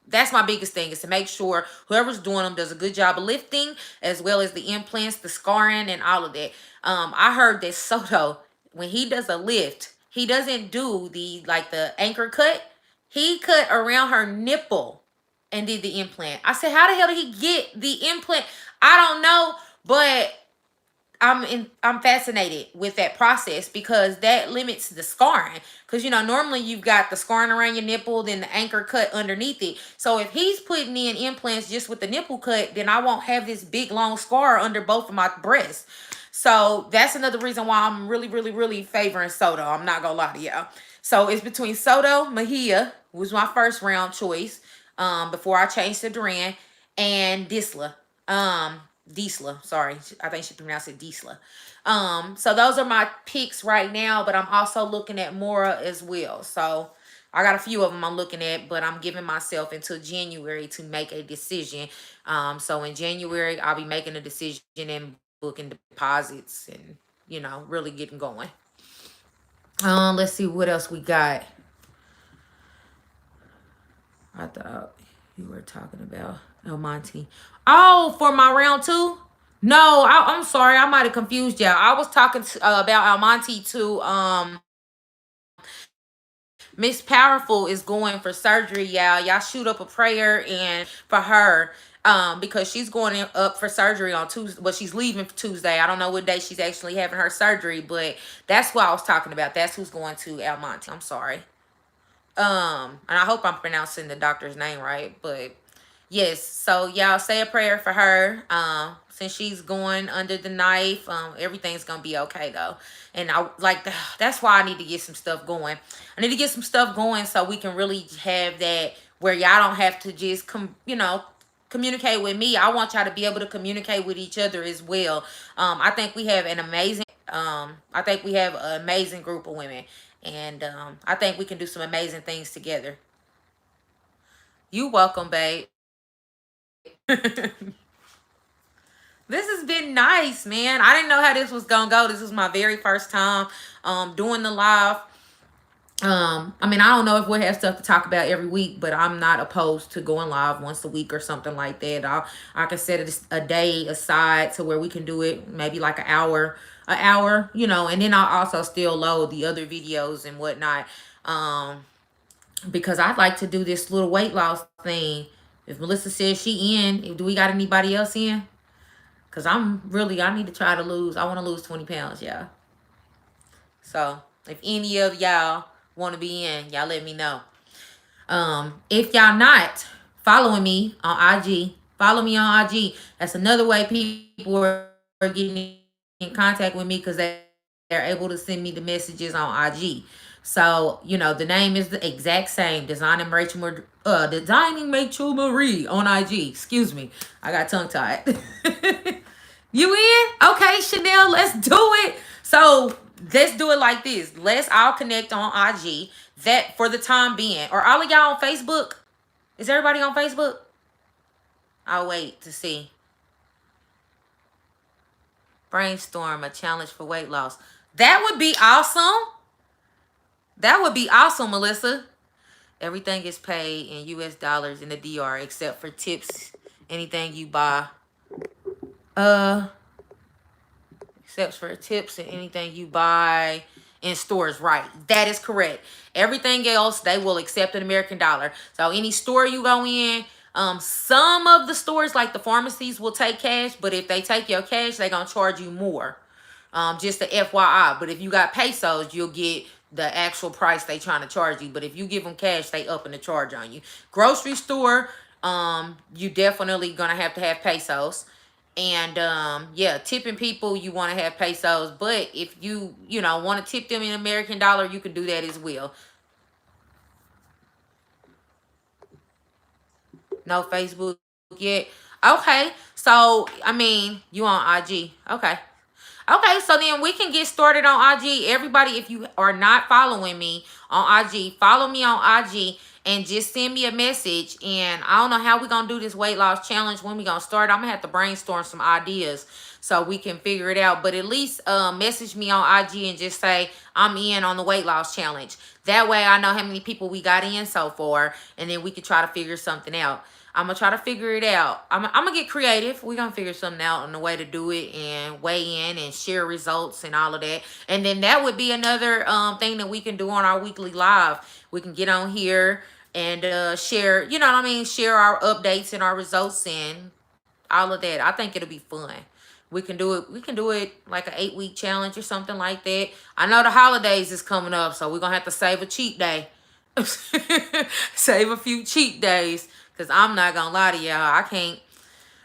that's my biggest thing, is to make sure whoever's doing them does a good job of lifting, as well as the implants, the scarring, and all of that. I heard that Soto, when he does a lift, he doesn't do the anchor cut. He cut around her nipple and did the implant. I said, how the hell did he get the implant? I don't know, but I'm fascinated with that process, because that limits the scarring. Because normally you've got the scarring around your nipple, then the anchor cut underneath it. So if he's putting in implants just with the nipple cut, then I won't have this big long scar under both of my breasts. So that's another reason why I'm really, really, really favoring Soto. I'm not gonna lie to y'all. So it's between Soto, Mejia, who was my first round choice, before I changed to Duran, and Disla. Diesla, sorry. I think she pronounced it Diesla. So those are my picks right now, but I'm also looking at Mora as well. So I got a few of them I'm looking at, but I'm giving myself until January to make a decision. So in January, I'll be making a decision and booking deposits and, really getting going. Let's see what else we got. I thought you were talking about El Monte. Oh, for my round 2? No, I'm sorry. I might have confused y'all. I was talking about Almonte to Miss Powerful is going for surgery, y'all. Y'all shoot up a prayer and for her, because she's going up for surgery on Tuesday. Well, she's leaving for Tuesday. I don't know what day she's actually having her surgery, but that's what I was talking about. That's who's going to Almonte. I'm sorry. And I hope I'm pronouncing the doctor's name right, but yes, so y'all say a prayer for her. Since she's going under the knife, everything's gonna be okay though. And that's why I need to get some stuff going. I need to get some stuff going so we can really have that where y'all don't have to just communicate with me. I want y'all to be able to communicate with each other as well. I think we have an amazing group of women, and I think we can do some amazing things together. You welcome, babe. This has been nice, man. I didn't know how this was gonna go. This was my very first time doing the live. I mean, I don't know if we'll have stuff to talk about every week, but I'm not opposed to going live once a week or something like that. I can set a day aside to where we can do it, maybe like an hour, and then I'll also still load the other videos and whatnot. Because I'd like to do this little weight loss thing. If Melissa says she in, do we got anybody else in? Because I need to try to lose. I want to lose 20 pounds, y'all. So if any of y'all want to be in, y'all let me know. If y'all not following me on IG, follow me on IG. That's another way people are getting in contact with me, because they're able to send me the messages on IG. So, the name is the exact same. Designing Rachel Marie on IG. Excuse me. I got tongue tied. You in? Okay, Chanel, let's do it. So let's do it like this. Let's all connect on IG. That for the time being. Or all of y'all on Facebook? Is everybody on Facebook? I'll wait to see. Brainstorm a challenge for weight loss. That would be awesome. That would be awesome, Melissa. Everything is paid in US dollars in the DR except for tips. Anything you buy. Except for tips and anything you buy in stores, right? That is correct. Everything else, they will accept an American dollar. So any store you go in, some of the stores like the pharmacies will take cash, but if they take your cash, they're gonna charge you more. Just the FYI. But if you got pesos, you'll get the actual price they trying to charge you. But if you give them cash, they upping the charge on you. Grocery store, you definitely gonna have to have pesos. And yeah, tipping people, you want to have pesos. But if you know, want to tip them in American dollar, you can do that as well. No Facebook yet. Okay. So I mean, you on IG. Okay. Okay, so then we can get started on IG. Everybody, if you are not following me on IG, follow me on IG and just send me a message. And I don't know how we're going to do this weight loss challenge, when we're going to start. I'm going to have to brainstorm some ideas so we can figure it out. But at least message me on IG and just say, I'm in on the weight loss challenge. That way I know how many people we got in so far. And then we can try to figure something out. I'm going to try to figure it out. I'm going to get creative. We're going to figure something out on the way to do it and weigh in and share results and all of that. And then that would be another thing that we can do on our weekly live. We can get on here and share, you know what I mean? Share our updates and our results and all of that. I think it'll be fun. We can do it. We can do it like an 8-week challenge or something like that. I know the holidays is coming up, so we're going to have to save a cheat day. Save a few cheat days. Because I'm not going to lie to y'all.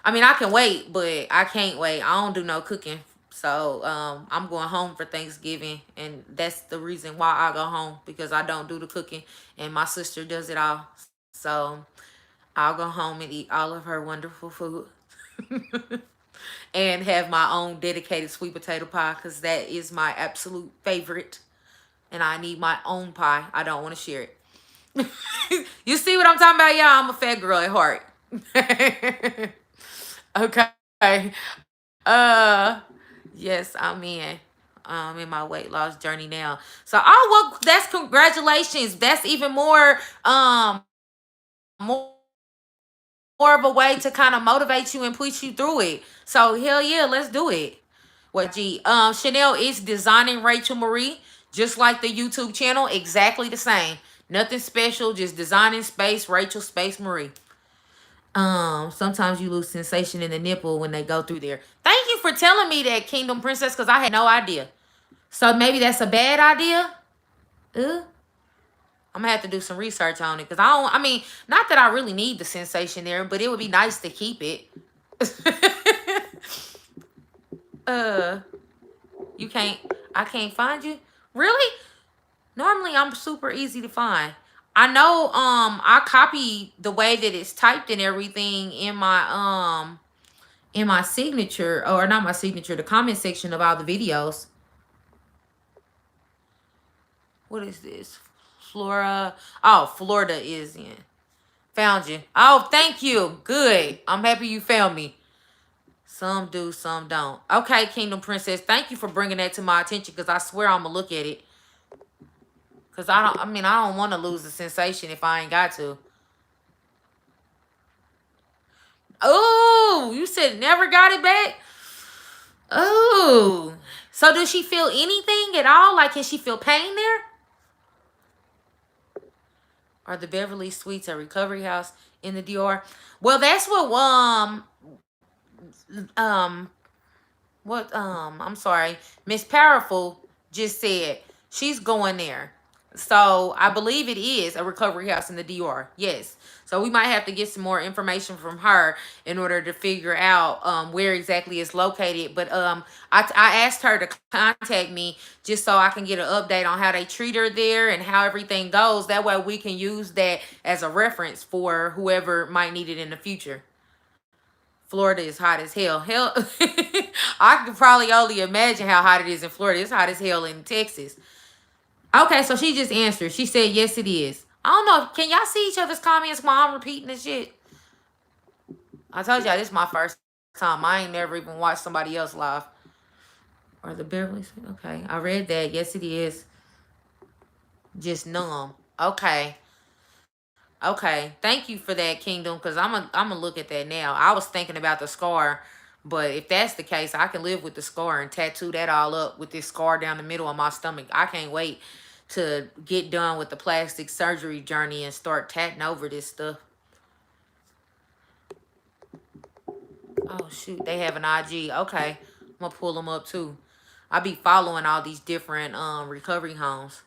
I mean, I can wait, but I can't wait. I don't do no cooking. So, I'm going home for Thanksgiving. And that's the reason why I go home. Because I don't do the cooking. And my sister does it all. So, I'll go home and eat all of her wonderful food. And have my own dedicated sweet potato pie. Because that is my absolute favorite. And I need my own pie. I don't want to share it. You see what I'm talking about, y'all? I'm a fat girl at heart. Okay. Uh yes, I'm in my weight loss journey now. So oh well, that's congratulations. That's even more more of a way to kind of motivate you and push you through it. So hell yeah, let's do it. What G? Chanel is designing Rachel Marie, just like the YouTube channel, exactly the same. Nothing special, just designing space Rachel space Marie. Sometimes you lose sensation in the nipple when they go through there. Thank you for telling me that, Kingdom Princess, because I had no idea. So maybe that's a bad idea. I'm gonna have to do some research on it because I mean, not that I really need the sensation there, but it would be nice to keep it. uh, I can't find you. Really? Normally I'm super easy to find. I know I copy the way that it's typed and everything in my signature, or not my signature, the comment section of all the videos. What is this? Flora. Oh, Florida is in. Found you. Oh, thank you. Good. I'm happy you found me. Some do, some don't. Okay, Kingdom Princess. Thank you for bringing that to my attention because I swear I'm going to look at it. Because I don't want to lose the sensation if I ain't got to. Oh, you said never got it back? Oh. So does she feel anything at all? Like, can she feel pain there? Are the Beverly Suites a recovery house in the DR? Well, that's what I'm sorry, Miss Powerful just said she's going there. So I believe it is a recovery house in the DR. Yes. So we might have to get some more information from her in order to figure out where exactly it's located. But I asked her to contact me just so I can get an update on how they treat her there and how everything goes. That way we can use that as a reference for whoever might need it in the future. Florida is hot as hell. Hell, I could probably only imagine how hot it is in Florida. It's hot as hell in Texas. Okay, so she just answered. She said, yes, it is. I don't know. Can y'all see each other's comments while I'm repeating this shit? I told y'all this is my first time. I ain't never even watched somebody else live. Or the Beverly. Okay, I read that. Yes, it is. Just numb. Okay. Okay. Thank you for that, Kingdom, because I'm a look at that now. I was thinking about the scar, But if that's the case, I can live with the scar and tattoo that all up with this scar down the middle of my stomach. I can't wait to get done with the plastic surgery journey and start tatting over this stuff. Oh shoot, they have an IG. Okay, I'm gonna pull them up too. I be following all these different recovery homes.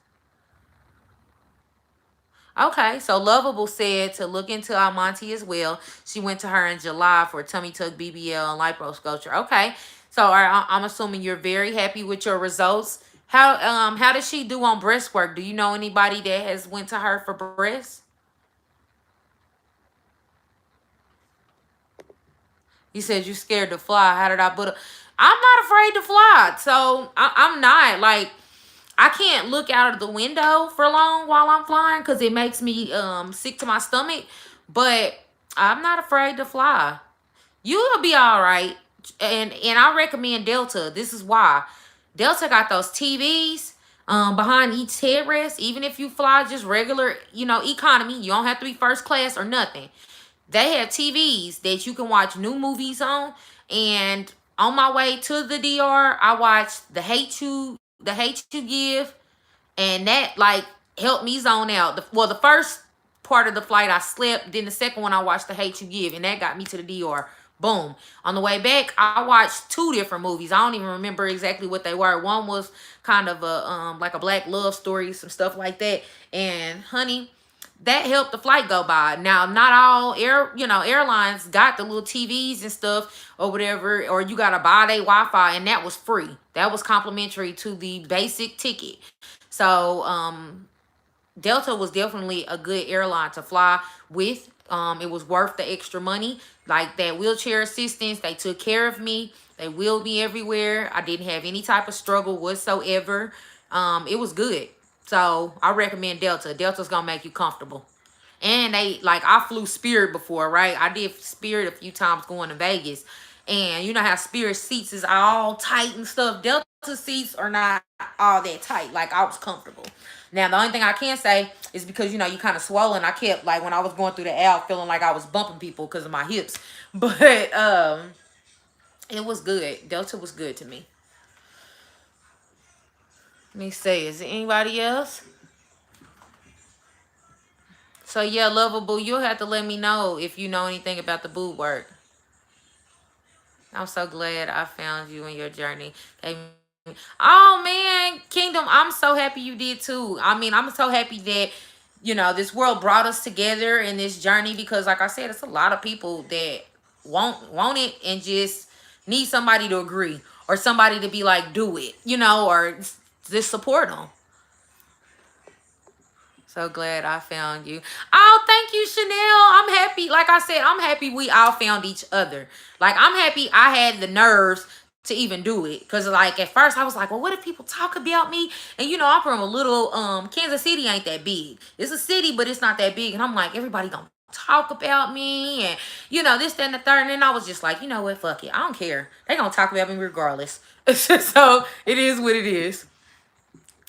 Okay, so Lovable said to look into Almonte as well. She went to her in July for tummy tuck, BBL, and liposculpture. Okay, so I'm assuming you're very happy with your results. How does she do on breast work? Do you know anybody that has went to her for breast? You said you scared to fly. How did I put? I'm not afraid to fly, so I'm not like. I can't look out of the window for long while I'm flying because it makes me sick to my stomach. But I'm not afraid to fly. You'll be all right. And I recommend Delta. This is why. Delta got those TVs behind each headrest. Even if you fly just regular, economy, you don't have to be first class or nothing. They have TVs that you can watch new movies on. And on my way to the DR, I watched The Hate You Give, and that like helped me zone out. The first part of the flight I slept, then the second one I watched The Hate You Give, and that got me to the DR. Boom. On the way back, I watched two different movies. I don't even remember exactly what they were. One was kind of a like a black love story, some stuff like that. And honey, that helped the flight go by. Now, not all airlines got the little TVs and stuff or whatever, or you gotta buy their Wi-Fi, and that was free. That was complimentary to the basic ticket. So Delta was definitely a good airline to fly with. It was worth the extra money. Like that wheelchair assistance, they took care of me. They wheeled me everywhere. I didn't have any type of struggle whatsoever. It was good. So I recommend Delta. Delta's gonna make you comfortable. And I flew Spirit before, right? I did Spirit a few times going to Vegas. And you know how Spirit seats is all tight and stuff. Delta seats are not all that tight. Like, I was comfortable. Now, the only thing I can say is because, you kind of swollen. I kept, like, when I was going through the aisle, feeling like I was bumping people because of my hips. But it was good. Delta was good to me. Let me see. Is there anybody else? So, yeah, Lovable, you'll have to let me know if you know anything about the boob work. I'm so glad I found you in your journey. Oh, man, Kingdom, I'm so happy you did, too. I mean, I'm so happy that, this world brought us together in this journey because, like I said, it's a lot of people that want it and just need somebody to agree or somebody to be like, do it, or just support them. So glad I found you. Oh, thank you, Chanel. I'm happy. Like I said, I'm happy we all found each other. Like, I'm happy I had the nerves to even do it. Because, like, at first I was like, well, what if people talk about me? And, I'm from a little, Kansas City ain't that big. It's a city, but it's not that big. And I'm like, everybody gonna talk about me. And, this, that, and the third. And then I was just like, you know what? Fuck it. I don't care. They gonna talk about me regardless. So, it is what it is.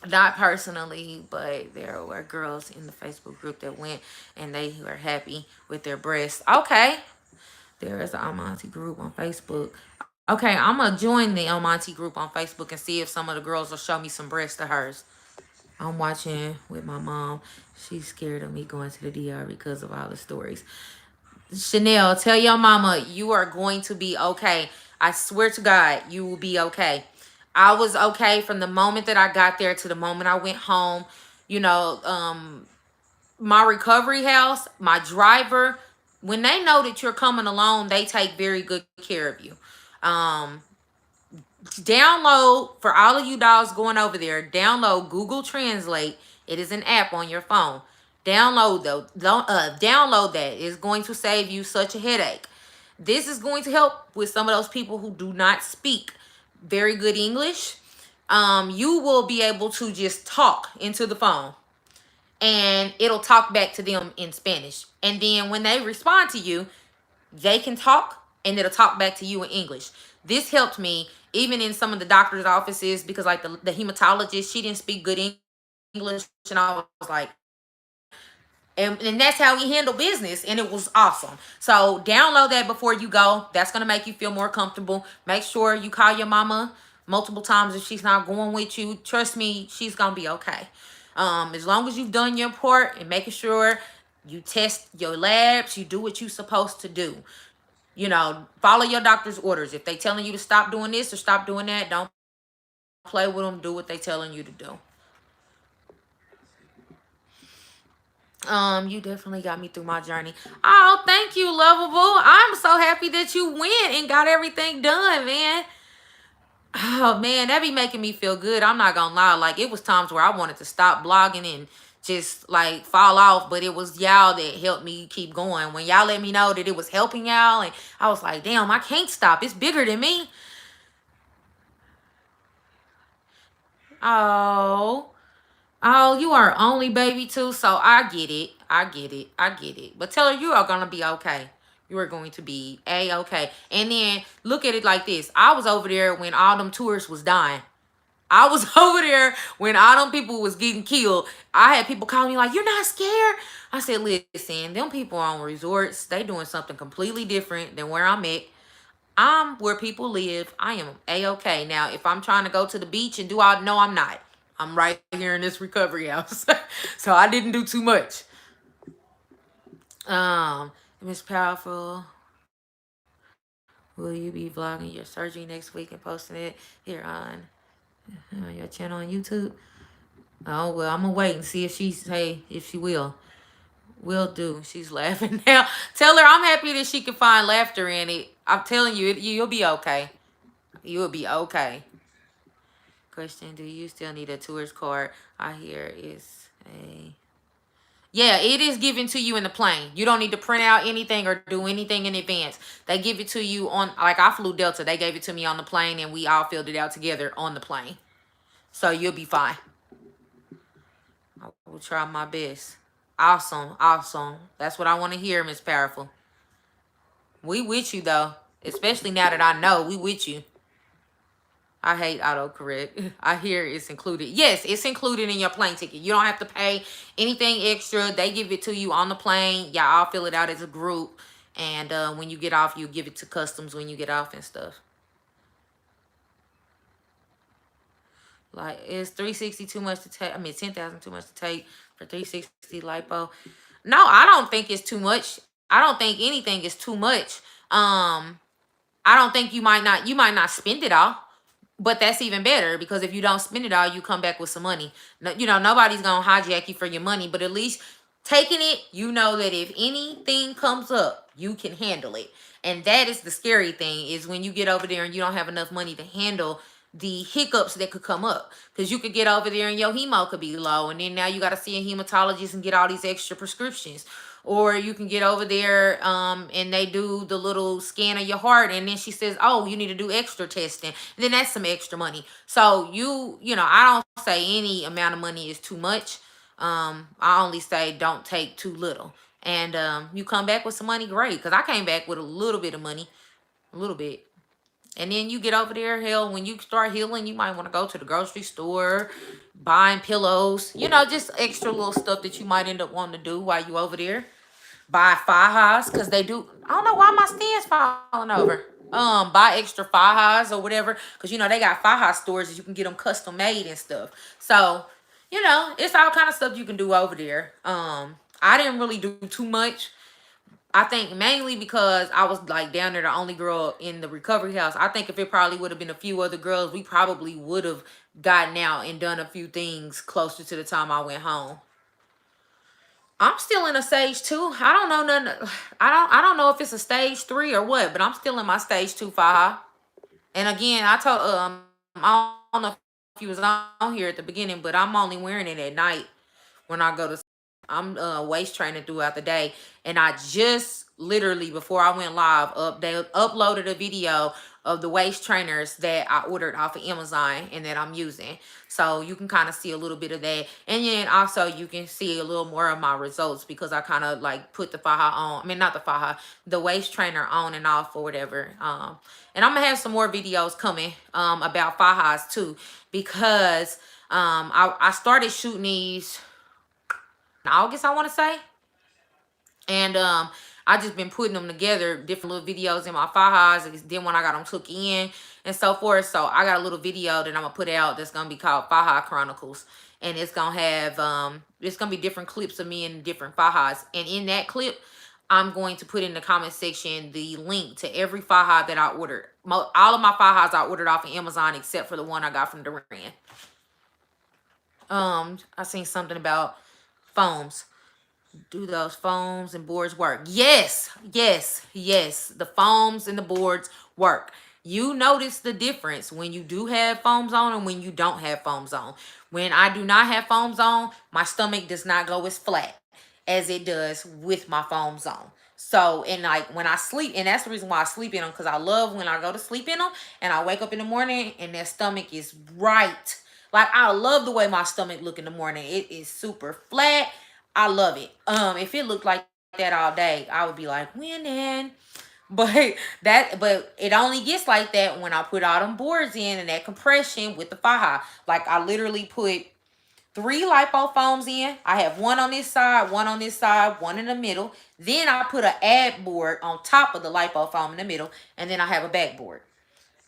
Not personally, but there were girls in the Facebook group that went and they were happy with their breasts. Okay. There is an Almonte group on Facebook. Okay, I'm going to join the Almonte group on Facebook and see if some of the girls will show me some breasts of hers. I'm watching with my mom. She's scared of me going to the DR because of all the stories. Chanel, tell your mama you are going to be okay. I swear to God, you will be okay. I was okay from the moment that I got there to the moment I went home. My recovery house, my driver, when they know that you're coming alone, they take very good care of you. Download, for all of you dolls going over there, download Google Translate. It is an app on your phone. Download that. It's going to save you such a headache. This is going to help with some of those people who do not speak very good English. You will be able to just talk into the phone and it'll talk back to them in Spanish. And then when they respond to you, they can talk and it'll talk back to you in English. This helped me even in some of the doctor's offices because like the hematologist, she didn't speak good English. And I was like, And that's how we handle business, and it was awesome. So download that before you go. That's going to make you feel more comfortable. Make sure you call your mama multiple times if she's not going with you. Trust me, she's going to be okay. As long as you've done your part and making sure you test your labs, you do what you're supposed to do. You know, follow your doctor's orders. If they telling you to stop doing this or stop doing that, don't play with them. Do what they telling you to do. You definitely got me through my journey. Oh, thank you, Lovable. I'm so happy that you went and got everything done, man. Oh man, that be making me feel good. I'm not gonna lie. Like, it was times where I wanted to stop blogging and just like fall off, but it was y'all that helped me keep going. When y'all let me know that it was helping y'all, and I was like, damn, I can't stop. It's bigger than me. Oh. Oh, you are only baby too, so I get it. I get it. I get it. But tell her you are gonna be okay. You are going to be A-okay. And then look at it like this. I was over there when all them tourists was dying. I was over there when all them people was getting killed. I had people calling me like, you're not scared? I said, listen, them people on resorts, they doing something completely different than where I'm at. I'm where people live. I am A-okay. Now, if I'm trying to go to the beach and do all, no, I'm not. I'm right here in this recovery house. So I didn't do too much. Miss Powerful, will you be vlogging your surgery next week and posting it here on your channel on YouTube? Oh, well, I'm gonna wait and see if if she will. Will do. She's laughing now. Tell her I'm happy that she can find laughter in it. I'm telling you, you'll be okay. You'll be okay. Question, do you still need a tourist card? I hear it's a... Yeah, it is given to you in the plane. You don't need to print out anything or do anything in advance. They give it to you on, like I flew Delta. They gave it to me on the plane and we all filled it out together on the plane. So you'll be fine. I will try my best. Awesome. Awesome. That's what I want to hear, Miss Powerful. We with you, though. Especially now that I know we with you. I hate autocorrect. I hear it's included. Yes, it's included in your plane ticket. You don't have to pay anything extra. They give it to you on the plane. Y'all all fill it out as a group. And when you get off, you give it to customs when you get off and stuff. Like, is 360 too much to take? I mean, 10,000 too much to take for 360 lipo? No, I don't think it's too much. I don't think anything is too much. I don't think you might not spend it all. But that's even better, because if you don't spend it all, you come back with some money. You know, nobody's going to hijack you for your money, but at least taking it, you know that if anything comes up, you can handle it. And that is the scary thing, is when you get over there and you don't have enough money to handle the hiccups that could come up. Because you could get over there and your hemo could be low, and then now you got to see a hematologist and get all these extra prescriptions. Or you can get over there and they do the little scan of your heart, and then she says, oh, you need to do extra testing. And then that's some extra money. So you know, I don't say any amount of money is too much. I only say don't take too little. And you come back with some money, great. Because I came back with a little bit of money. A little bit. And then you get over there, hell, when you start healing, you might want to go to the grocery store, buying pillows, you know, just extra little stuff that you might end up wanting to do while you over there. Buy fajas, because they do, I don't know why my stand's falling over. Buy extra fajas or whatever, because, you know, they got faja stores that you can get them custom made and stuff. So, you know, it's all kind of stuff you can do over there. I didn't really do too much. I think mainly because I was like down there the only girl in the recovery house. I think if it probably would have been a few other girls, we probably would have gotten out and done a few things closer to the time I went home. I'm still in a stage 2. I don't know nothing. I don't know if it's a stage 3 or what, but I'm still in my stage 2 faja. And again, I told I don't know if you was on here at the beginning, but I'm only wearing it at night when I go to. I'm waist training throughout the day, and I just literally before I went live uploaded a video of the waist trainers that I ordered off of Amazon and that I'm using. So you can kind of see a little bit of that, and then also you can see a little more of my results because I kind of like put the faja on. I mean, not the faja, the waist trainer on and off or whatever. And I'm gonna have some more videos coming about fajas too, because I started shooting these in August, I want to say. And I just been putting them together, different little videos in my Fajas. And then when I got them took in and so forth. So I got a little video that I'm gonna put out that's gonna be called Faja Chronicles. And it's gonna have it's gonna be different clips of me in different Fajas. And in that clip, I'm going to put in the comment section the link to every Faja that I ordered. All of my Fajas I ordered off of Amazon except for the one I got from Duran. I seen something about foams. Do those foams and boards work? Yes, yes, yes. The foams and the boards work. You notice the difference when you do have foams on and when you don't have foams on. When I do not have foams on, my stomach does not go as flat as it does with my foams on. So, and like when I sleep, and that's the reason why I sleep in them, because I love when I go to sleep in them and I wake up in the morning and that stomach is right. Like I love the way my stomach look in the morning. It is super flat. I love it. If it looked like that all day, I would be like winning. But but it only gets like that when I put all them boards in and that compression with the Faja. Like I literally put 3 lipo foams in. I have one on this side, one on this side, one in the middle. Then I put an ad board on top of the lipo foam in the middle, and then I have a backboard.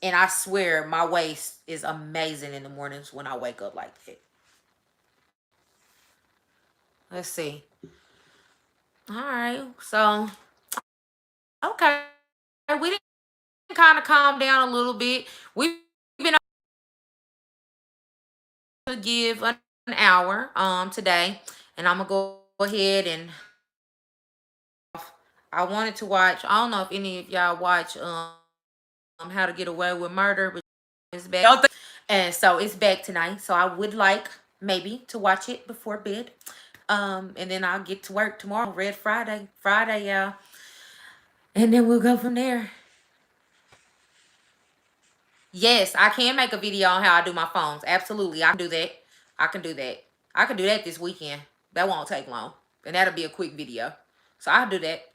And I swear my waist is amazing in the mornings when I wake up like that. Let's see. All right. So, okay. We didn't kind of calm down a little bit. We've been to give an hour today. And I'm going to go ahead and I wanted to watch. I don't know if any of y'all watch How to Get Away with Murder, but it's back. And so it's back tonight. So I would like maybe to watch it before bed. And then I'll get to work tomorrow. Red Friday. Friday, y'all. And then we'll go from there. Yes, I can make a video on how I do my phones. Absolutely. I can do that. I can do that. I can do that this weekend. That won't take long. And that'll be a quick video. So I'll do that.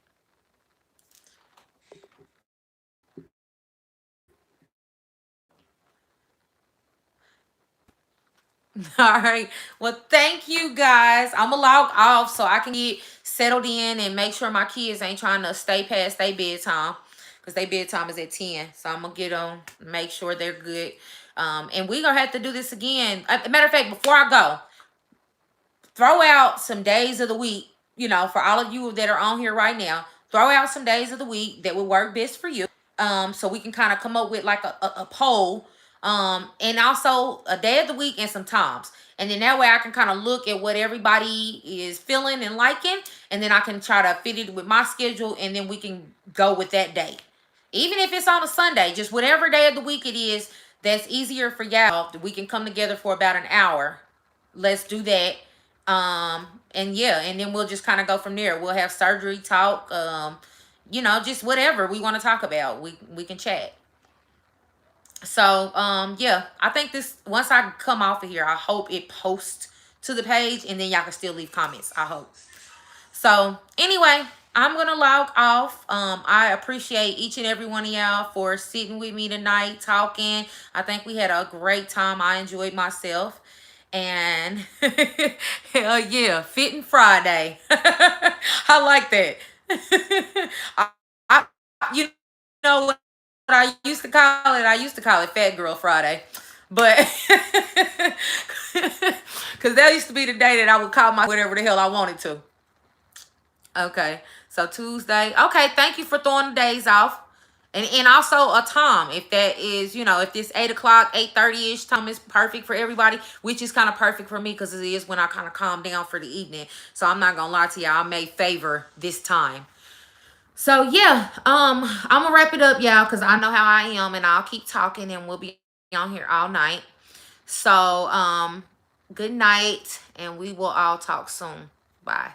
All right. Well, thank you guys. I'm gonna log off so I can get settled in and make sure my kids ain't trying to stay past their bedtime, because their bedtime is at 10. So I'm gonna get them, make sure they're good. And we're gonna have to do this again. Matter of fact, before I go, throw out some days of the week, for all of you that are on here right now. Throw out some days of the week that would work best for you. So we can kind of come up with like a poll. And also a day of the week and some times. And then that way I can kind of look at what everybody is feeling and liking. And then I can try to fit it with my schedule. And then we can go with that day. Even if it's on a Sunday, just whatever day of the week it is that's easier for y'all, we can come together for about an hour. Let's do that. And yeah, and then we'll just kind of go from there. We'll have surgery talk, just whatever we want to talk about. We can chat. So yeah, I think this, once I come off of here, I hope it posts to the page, and then y'all can still leave comments, I hope. So anyway, I'm gonna log off. I appreciate each and every one of y'all for sitting with me tonight, talking. I think we had a great time. I enjoyed myself. And hell yeah, Fitting Friday. I like that. I, you know what I used to call it? I used to call it Fat Girl Friday. But because that used to be the day that I would call my whatever the hell I wanted to. Okay, so Tuesday. Okay, thank you for throwing the days off. And also a time, if that is, if this 8 o'clock, 8:30-ish time is perfect for everybody, which is kind of perfect for me because it is when I kind of calm down for the evening. So I'm not gonna lie to y'all, I may favor this time. So yeah, I'm gonna wrap it up, y'all, because I know how I am, and I'll keep talking, and we'll be on here all night. So good night, and we will all talk soon. Bye.